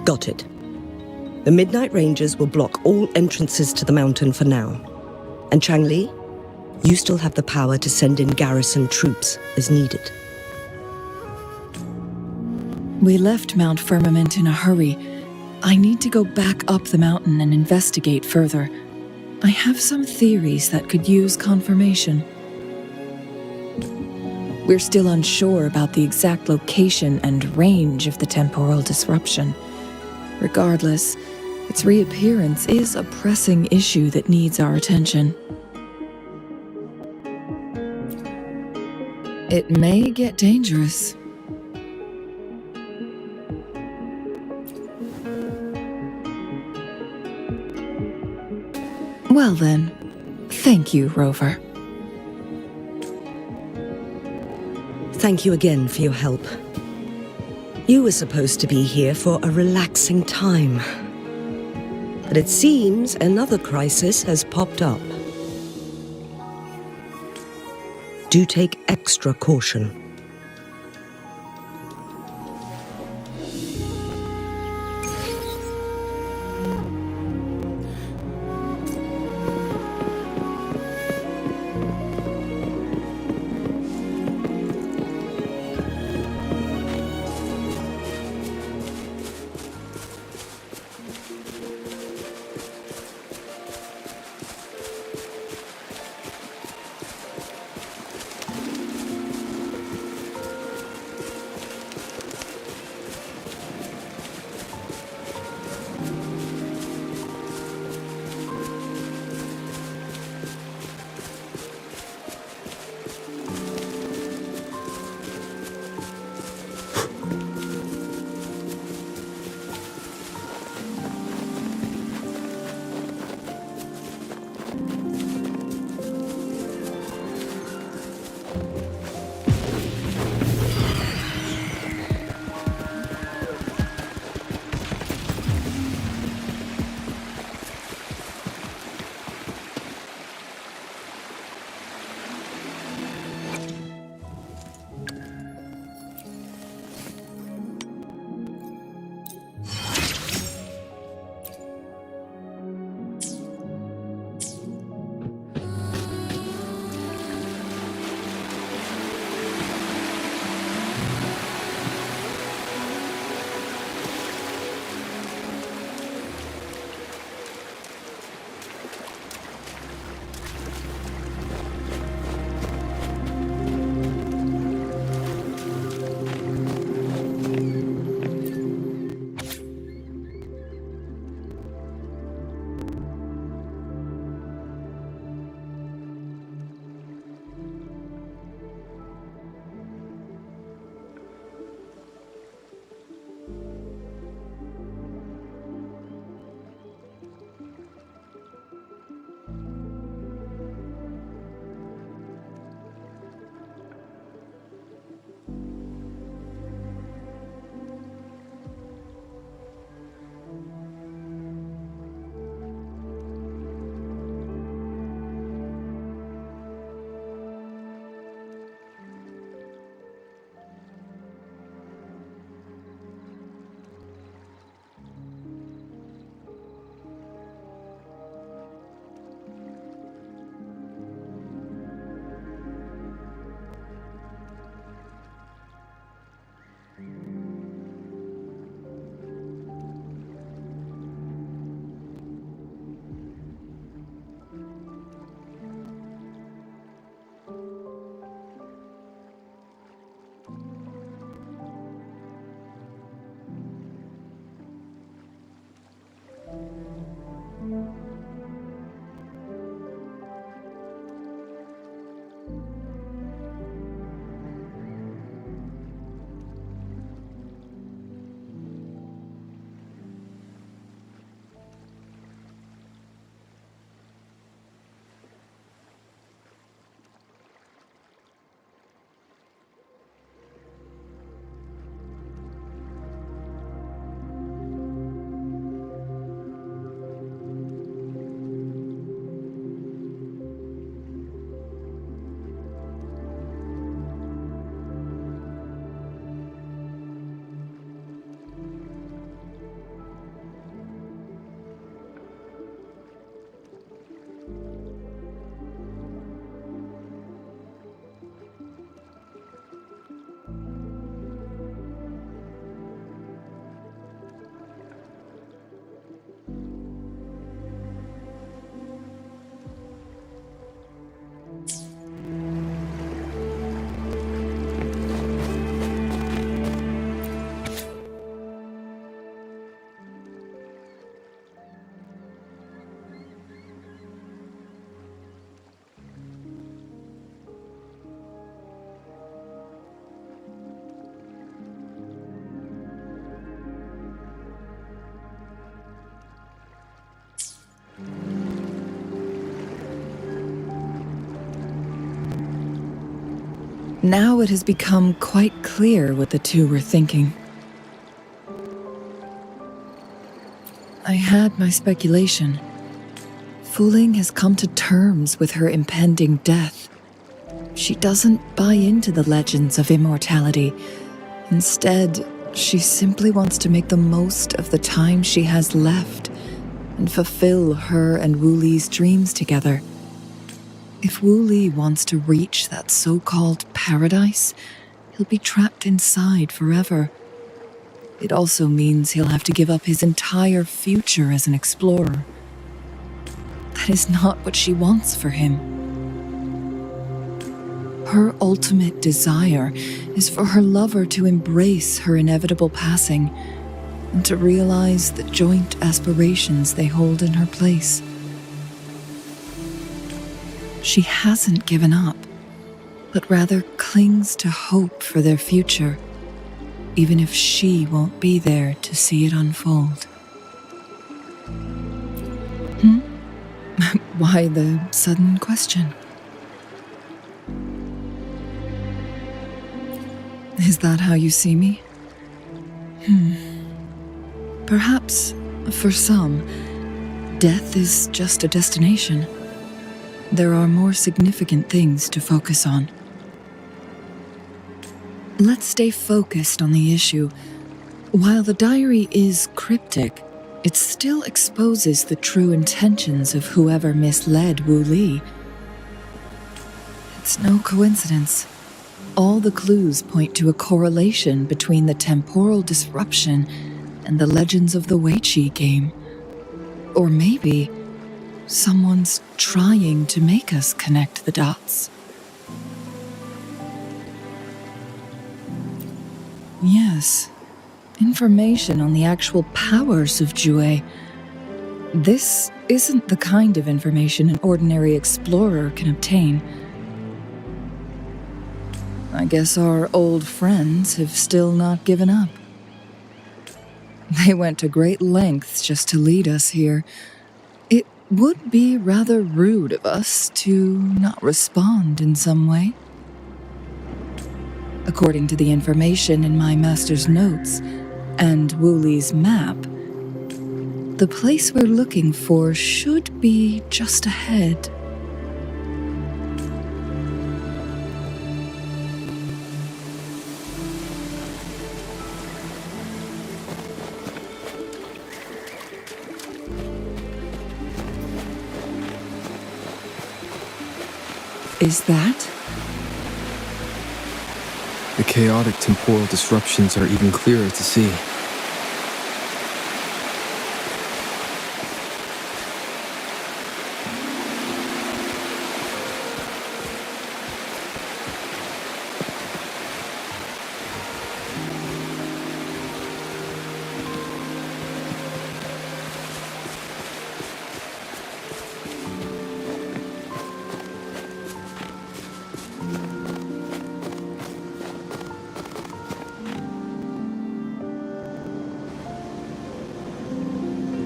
Got it. The Midnight Rangers will block all entrances to the mountain for now. And Changli, you still have the power to send in garrison troops as needed. We left Mount Firmament in a hurry. I need to go back up the mountain and investigate further. I have some theories that could use confirmation. We're still unsure about the exact location and range of the temporal disruption. Regardless, its reappearance is a pressing issue that needs our attention. It may get dangerous. Well then, thank you, Rover. Thank you again for your help. You were supposed to be here for a relaxing time. But it seems another crisis has popped up. Do take extra caution. Now it has become quite clear what the two were thinking. I had my speculation. Wuthering has come to terms with her impending death. She doesn't buy into the legends of immortality. Instead, she simply wants to make the most of the time she has left and fulfill her and Wu Li's dreams together. If Wu Li wants to reach that so-called paradise, he'll be trapped inside forever. It also means he'll have to give up his entire future as an explorer. That is not what she wants for him. Her ultimate desire is for her lover to embrace her inevitable passing and to realize the joint aspirations they hold in her place. She hasn't given up, but rather clings to hope for their future, even if she won't be there to see it unfold. Why the sudden question? Is that how you see me? Perhaps, for some, death is just a destination. There are more significant things to focus on. Let's stay focused on the issue. While the diary is cryptic, it still exposes the true intentions of whoever misled Wu Li. It's no coincidence. All the clues point to a correlation between the temporal disruption and the legends of the Weiqi game. Or maybe someone's trying to make us connect the dots. Yes, information on the actual powers of Jue. This isn't the kind of information an ordinary explorer can obtain. I guess our old friends have still not given up. They went to great lengths just to lead us here. It would be rather rude of us to not respond in some way. According to the information in my master's notes and Wu Li's map, the place we're looking for should be just ahead. Is that? The chaotic temporal disruptions are even clearer to see.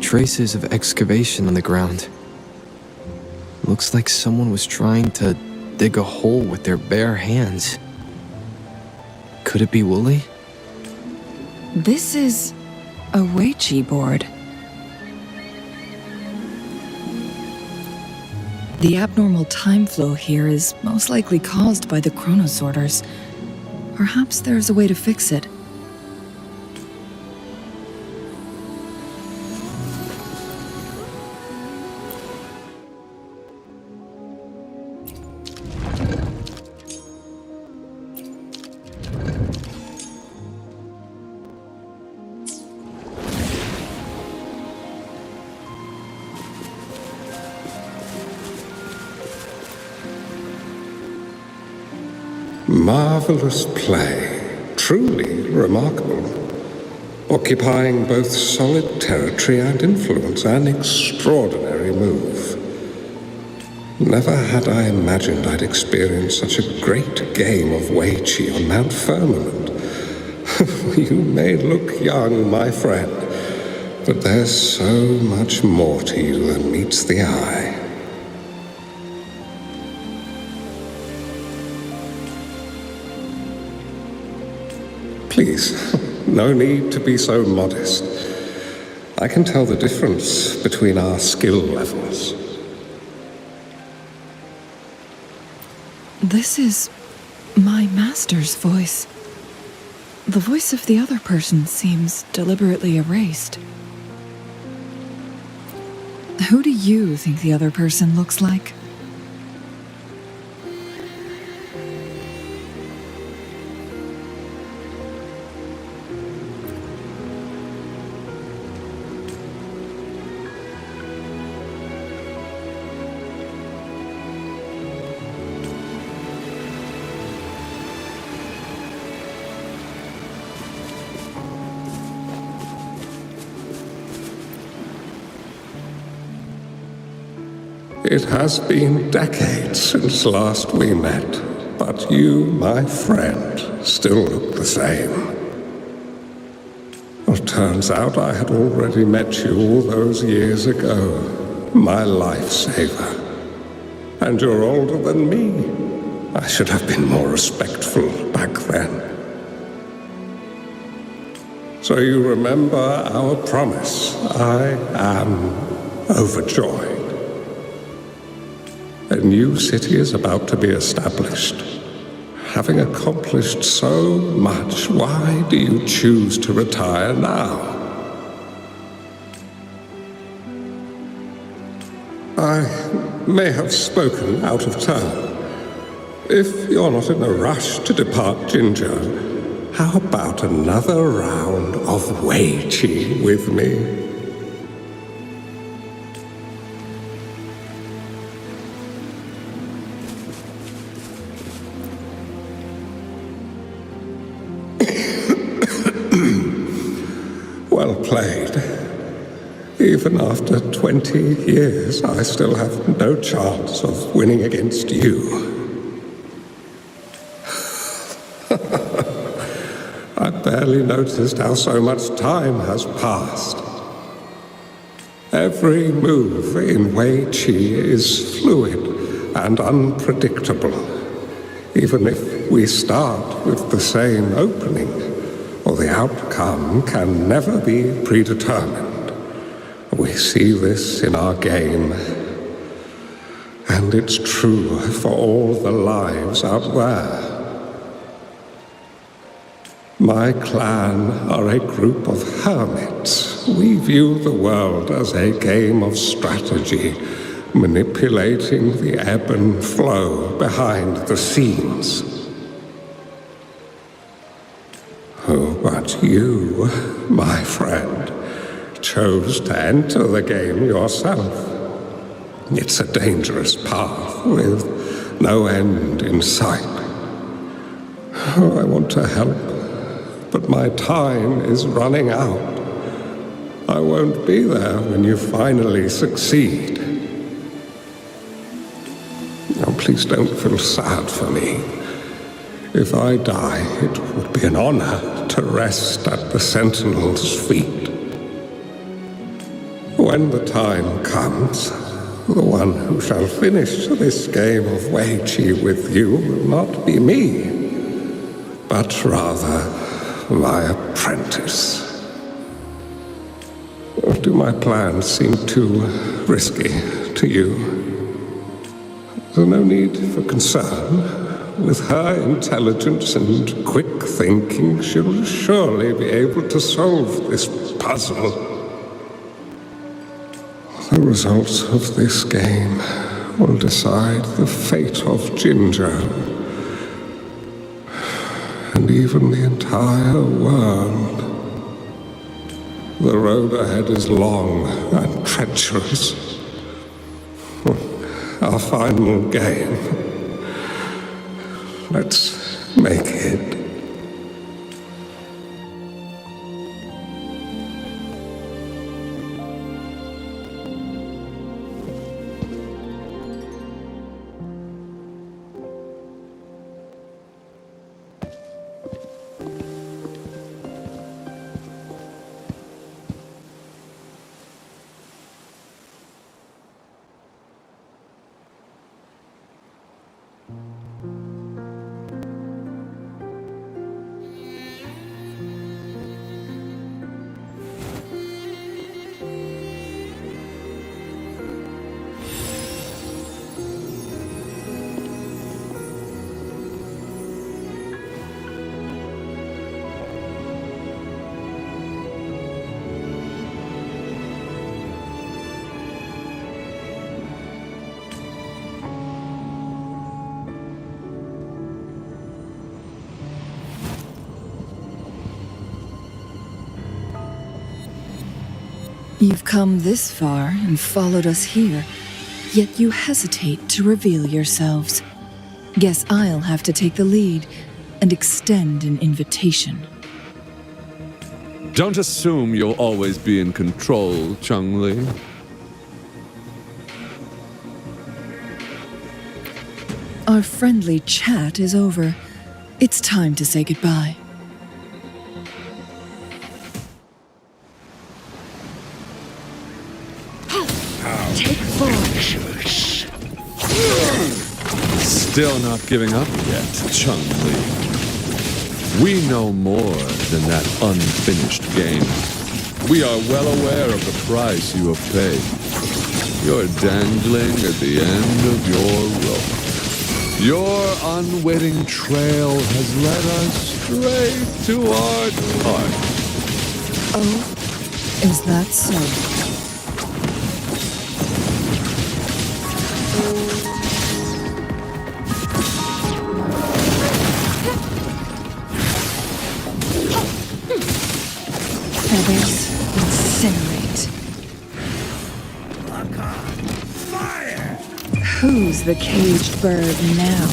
Traces of excavation on the ground. Looks like someone was trying to dig a hole with their bare hands. Could it be Wu Li? This is a Weiqi board. The abnormal time flow here is most likely caused by the chronosorters. Perhaps there's a way to fix it. Marvelous play, truly remarkable. Occupying both solid territory and influence, an extraordinary move. Never had I imagined I'd experience such a great game of Weiqi on Mount Firmament. You may look young, my friend, but there's so much more to you than meets the eye. Please, no need to be so modest. I can tell the difference between our skill levels. This is my master's voice. The voice of the other person seems deliberately erased. Who do you think the other person looks like? It has been decades since last we met, but you, my friend, still look the same. Well, turns out I had already met you all those years ago, my lifesaver. And you're older than me. I should have been more respectful back then. So you remember our promise. I am overjoyed. A new city is about to be established. Having accomplished so much, why do you choose to retire now? I may have spoken out of turn. If you're not in a rush to depart Jinzhou, how about another round of Wei Qi with me? Well played. Even after 20 years, I still have no chance of winning against you. I barely noticed how so much time has passed. Every move in Wei Qi is fluid and unpredictable. Even if we start with the same opening, or the outcome can never be predetermined. We see this in our game, and it's true for all the lives out there. My clan are a group of hermits. We view the world as a game of strategy, manipulating the ebb and flow behind the scenes. Oh, but you, my friend, chose to enter the game yourself. It's a dangerous path with no end in sight. Oh, I want to help, but my time is running out. I won't be there when you finally succeed. Now, please don't feel sad for me. If I die, it would be an honor to rest at the Sentinel's feet. When the time comes, the one who shall finish this game of Wei Qi with you will not be me, but rather my apprentice. Or do my plans seem too risky to you? There's no need for concern. With her intelligence and quick thinking, she'll surely be able to solve this puzzle. The results of this game will decide the fate of Jinzhou, and even the entire world. The road ahead is long and treacherous. Our final game. Let's make it. You've come this far and followed us here, yet you hesitate to reveal yourselves. Guess I'll have to take the lead and extend an invitation. Don't assume you'll always be in control, Chun-Li. Our friendly chat is over. It's time to say goodbye. Take 4. Still not giving up yet, Chun-Li. We know more than that unfinished game. We are well aware of the price you have paid. You're dangling at the end of your rope. Your unwitting trail has led us straight to our target. Oh, is that so? Feathers incinerate. Fire! Who's the caged bird now?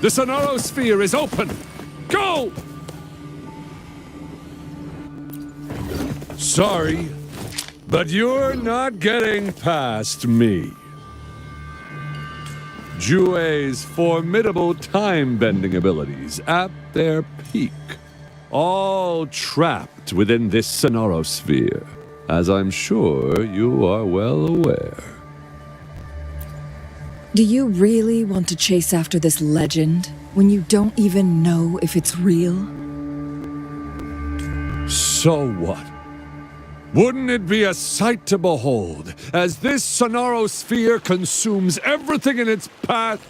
The Sonorosphere is open! Go! Sorry, but you're not getting past me. Jue's formidable time-bending abilities at their peak, all trapped within this Sonorosphere, as I'm sure you are well aware. Do you really want to chase after this legend when you don't even know if it's real? So what? Wouldn't it be a sight to behold as this Sonorosphere consumes everything in its path,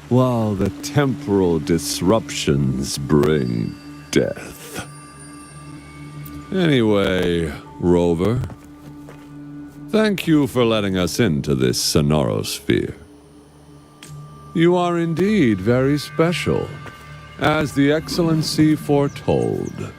while the temporal disruptions bring death? Anyway, Rover, thank you for letting us into this Sonorosphere. You are indeed very special, as the Excellency foretold.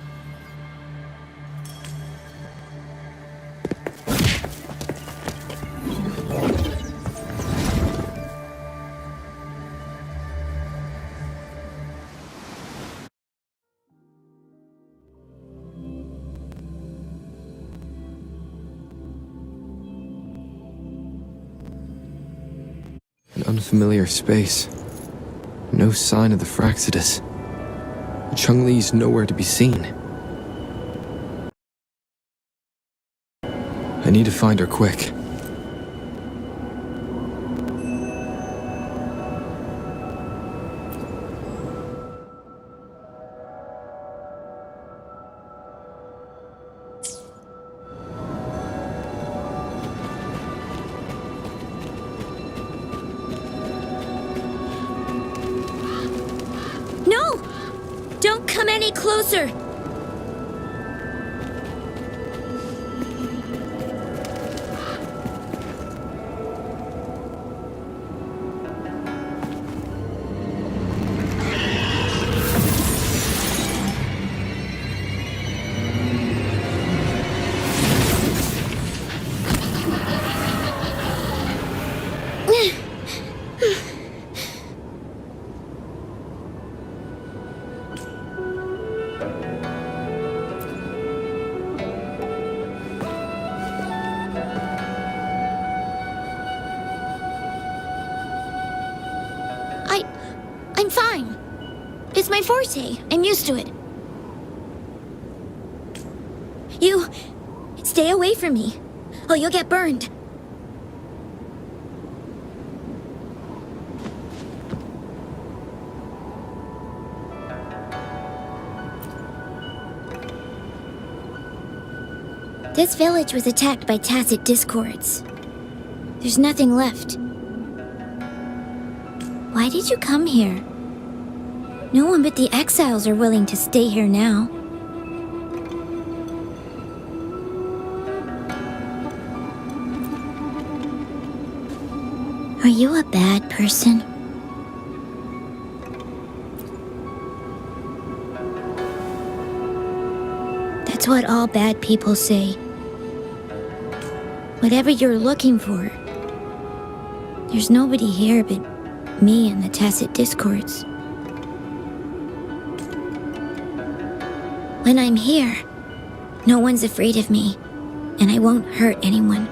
An unfamiliar space. No sign of the Fraxidus. Chun-Li's nowhere to be seen. I need to find her quick. No! Don't come any closer! I'm fine. It's my forte. I'm used to it. You... stay away from me. Oh, you'll get burned. This village was attacked by tacit discords. There's nothing left. Why did you come here? No one but the exiles are willing to stay here now. Are you a bad person? That's what all bad people say. Whatever you're looking for, there's nobody here but me and the tacit discords. When I'm here, no one's afraid of me, and I won't hurt anyone.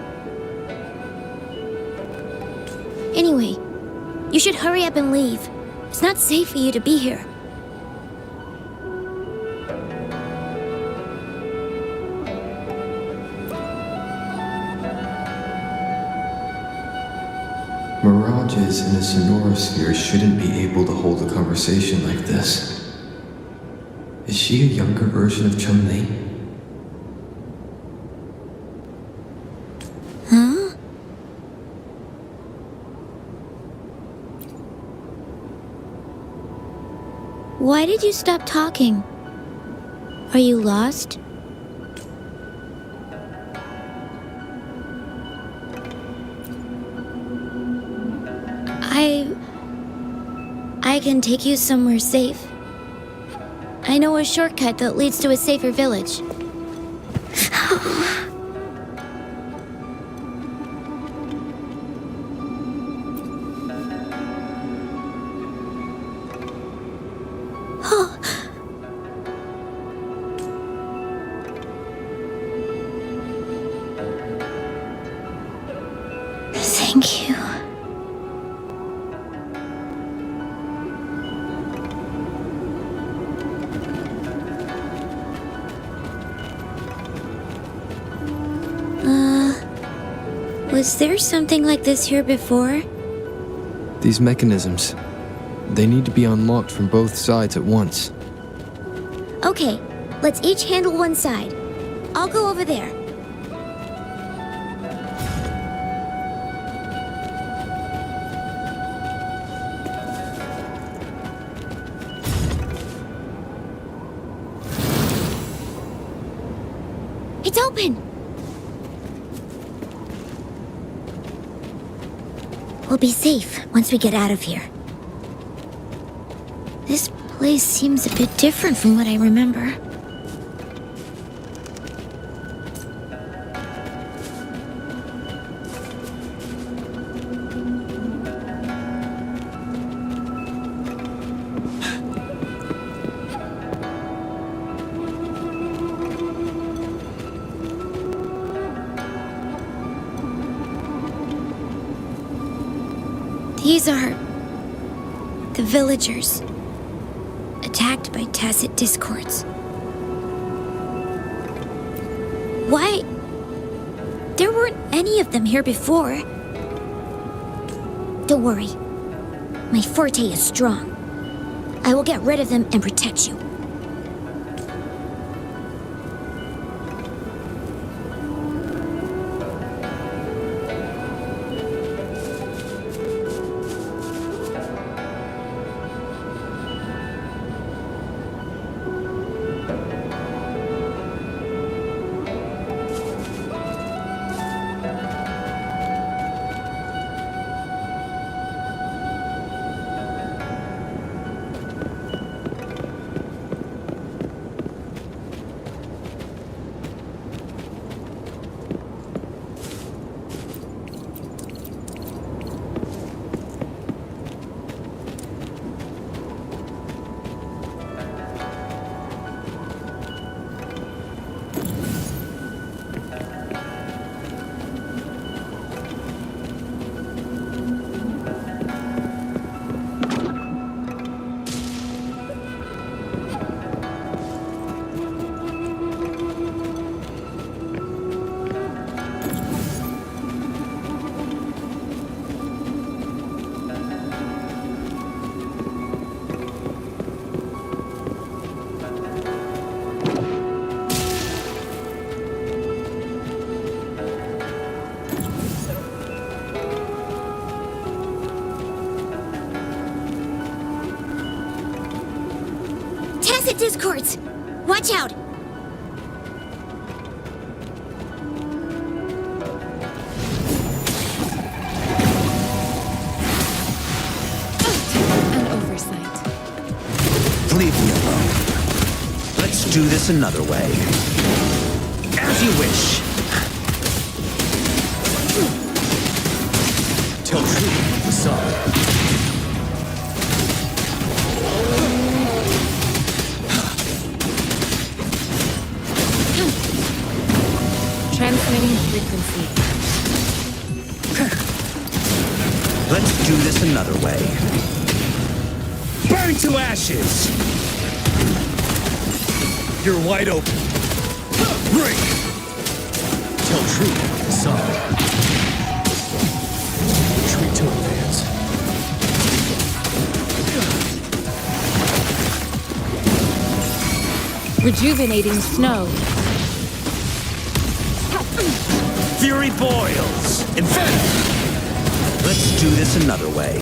Anyway, you should hurry up and leave. It's not safe for you to be here. Mirages in a sonorosphere shouldn't be able to hold a conversation like this. Is she a younger version of Chun-Li? Huh? Why did you stop talking? Are you lost? I can take you somewhere safe. I know a shortcut that leads to a safer village. Thank you. Was there something like this here before? These mechanisms, they need to be unlocked from both sides at once. Okay, let's each handle one side. I'll go over there. It's open! We'll be safe once we get out of here. This place seems a bit different from what I remember. These are the villagers, attacked by tacit discords. Why? There weren't any of them here before. Don't worry. My forte is strong. I will get rid of them and protect you. Tacit discords! Watch out! And oversight. Leave me alone. Let's do this another way. As you wish. Tell truth, the sun. Transmitting frequency. Let's do this another way. Burn to ashes! You're wide open. Break! Tell truth, the sun. Retreat to advance. Rejuvenating snow. Fury boils! Inferno! Let's do this another way.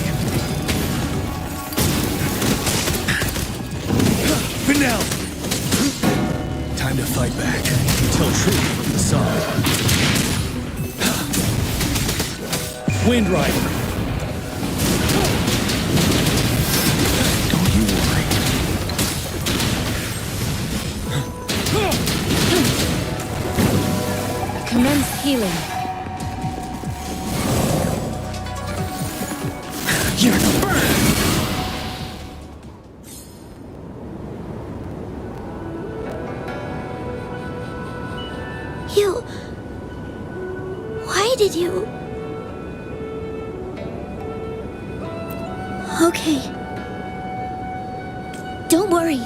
Vanel! Time to fight back. Tell truth from the sun. Wind Rider. Don't you worry. Commence healing. You're the burn! You... Why did you... Okay. Don't worry.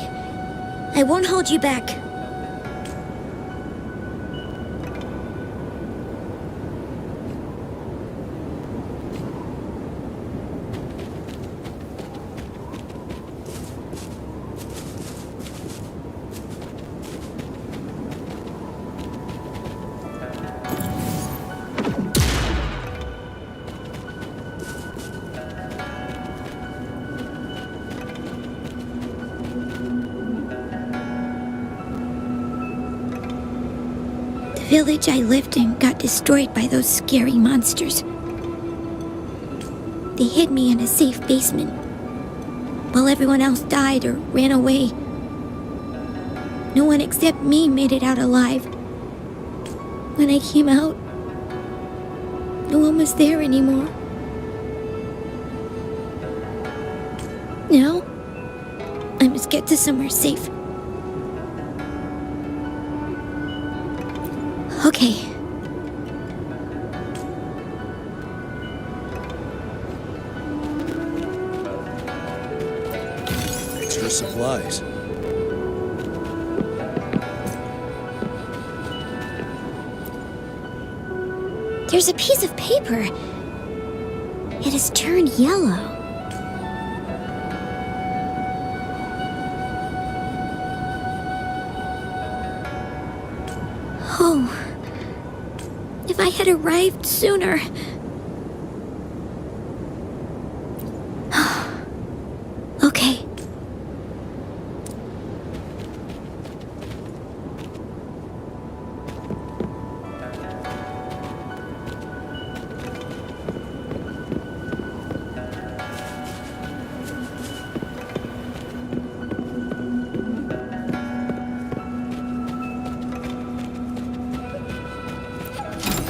I won't hold you back. The village I lived in got destroyed by those scary monsters. They hid me in a safe basement, while everyone else died or ran away. No one except me made it out alive. When I came out, no one was there anymore. Now, I must get to somewhere safe. Okay. Extra supplies. There's a piece of paper. It has turned yellow. Oh. If I had arrived sooner. Okay.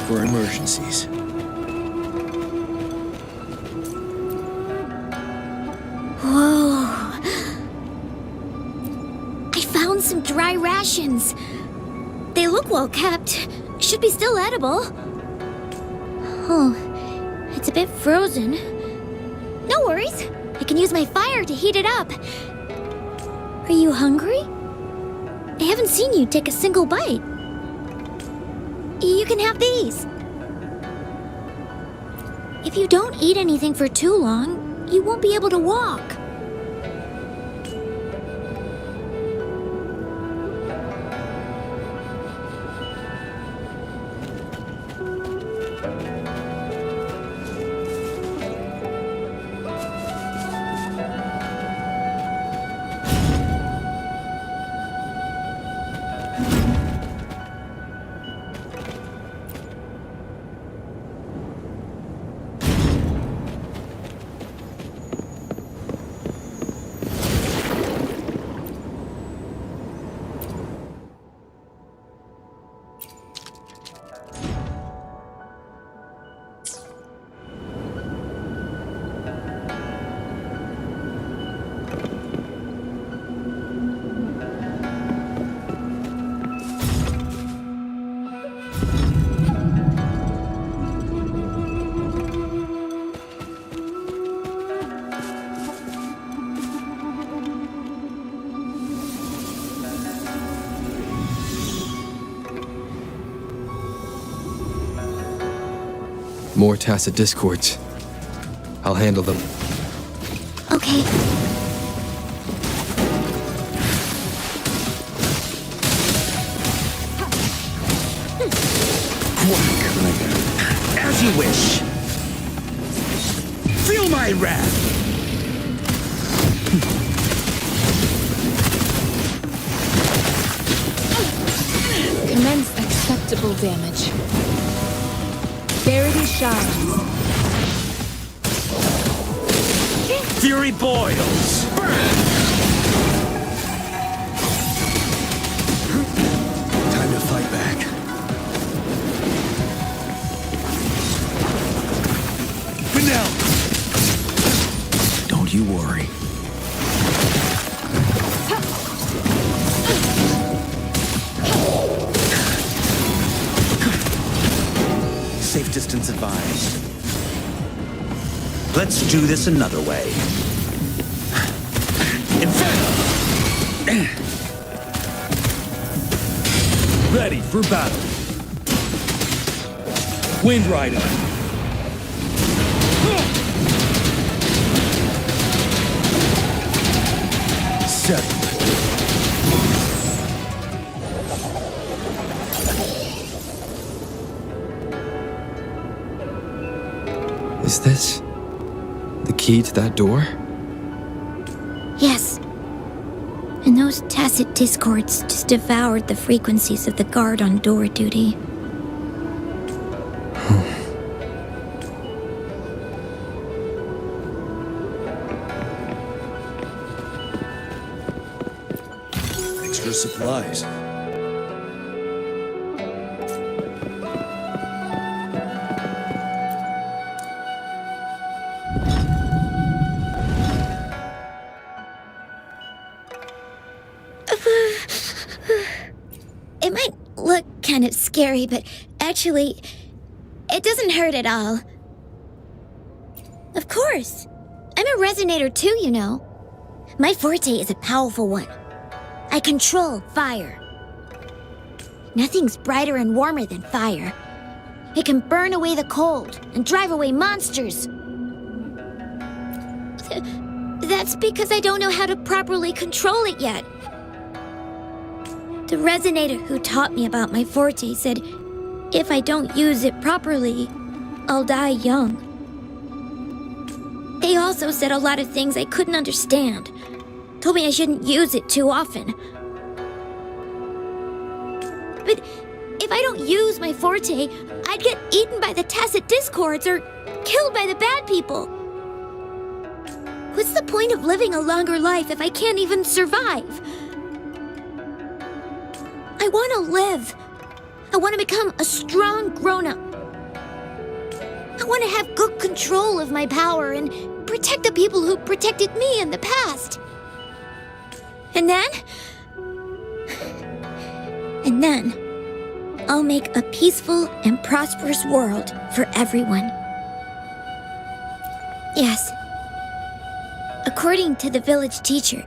For emergencies. Whoa. I found some dry rations. They look well kept. Should be still edible. Oh, it's a bit frozen. No worries. I can use my fire to heat it up. Are you hungry? I haven't seen you take a single bite. You can have these. If you don't eat anything for too long, you won't be able to walk. More tacit discords. I'll handle them. Okay. As you wish. Feel my wrath. Commence acceptable damage. Verity shines. Fury boils. Burn. Time to fight back. Vanilla. Don't you worry. Safe distance advised. Let's do this another way. Inferno! Ready for battle. Wind Rider. Seven. Is this the key to that door? Yes. And those tacit discords just devoured the frequencies of the guard on door duty. Extra supplies. It might look kind of scary, but actually, it doesn't hurt at all. Of course. I'm a resonator too, you know. My forte is a powerful one. I control fire. Nothing's brighter and warmer than fire. It can burn away the cold and drive away monsters. That's because I don't know how to properly control it yet. The resonator who taught me about my forte said if I don't use it properly, I'll die young. They also said a lot of things I couldn't understand. Told me I shouldn't use it too often. But if I don't use my forte, I'd get eaten by the tacit discords or killed by the bad people. What's the point of living a longer life if I can't even survive? I want to live. I want to become a strong grown-up. I want to have good control of my power and protect the people who protected me in the past. And then, I'll make a peaceful and prosperous world for everyone. Yes. According to the village teacher,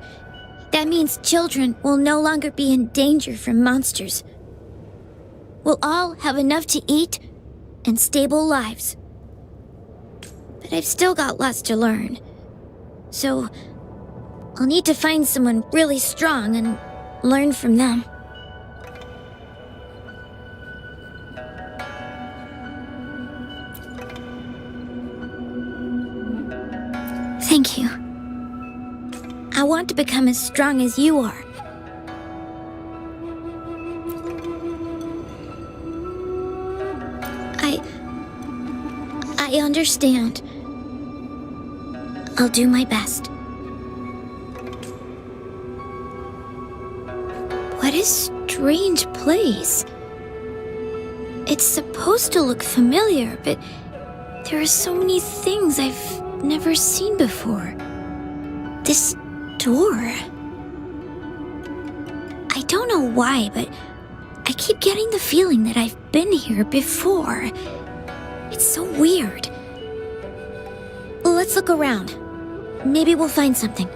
that means children will no longer be in danger from monsters. We'll all have enough to eat and stable lives. But I've still got lots to learn. So, I'll need to find someone really strong and learn from them. Thank you. I want to become as strong as you are. I understand. I'll do my best. What a strange place. It's supposed to look familiar, but there are so many things I've never seen before. This door. I don't know why, but I keep getting the feeling that I've been here before. It's so weird. Let's look around. Maybe we'll find something.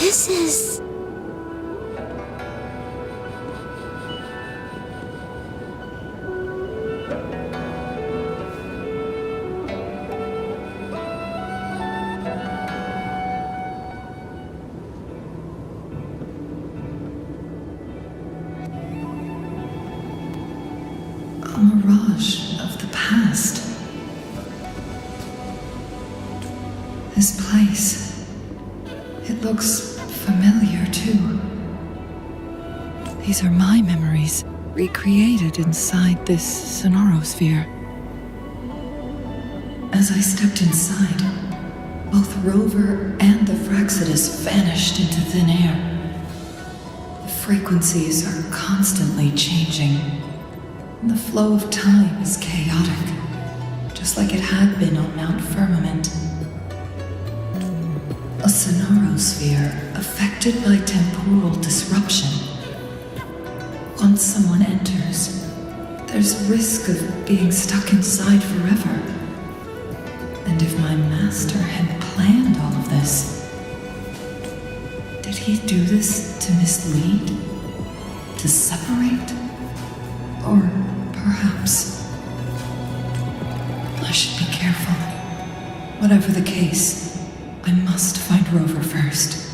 This is... A mirage of the past. This place, it looks familiar too. These are my memories, recreated inside this sonorosphere. As I stepped inside, both Rover and the Fraxidus vanished into thin air. The frequencies are constantly changing. The flow of time is chaotic, just like it had been on Mount Firmament. A sonorosphere affected by temporal disruption. Once someone enters, there's risk of being stuck inside forever. And if my master had planned all of this, did he do this to mislead? To separate? Or perhaps I should be careful. Whatever the case, I must find Rover first.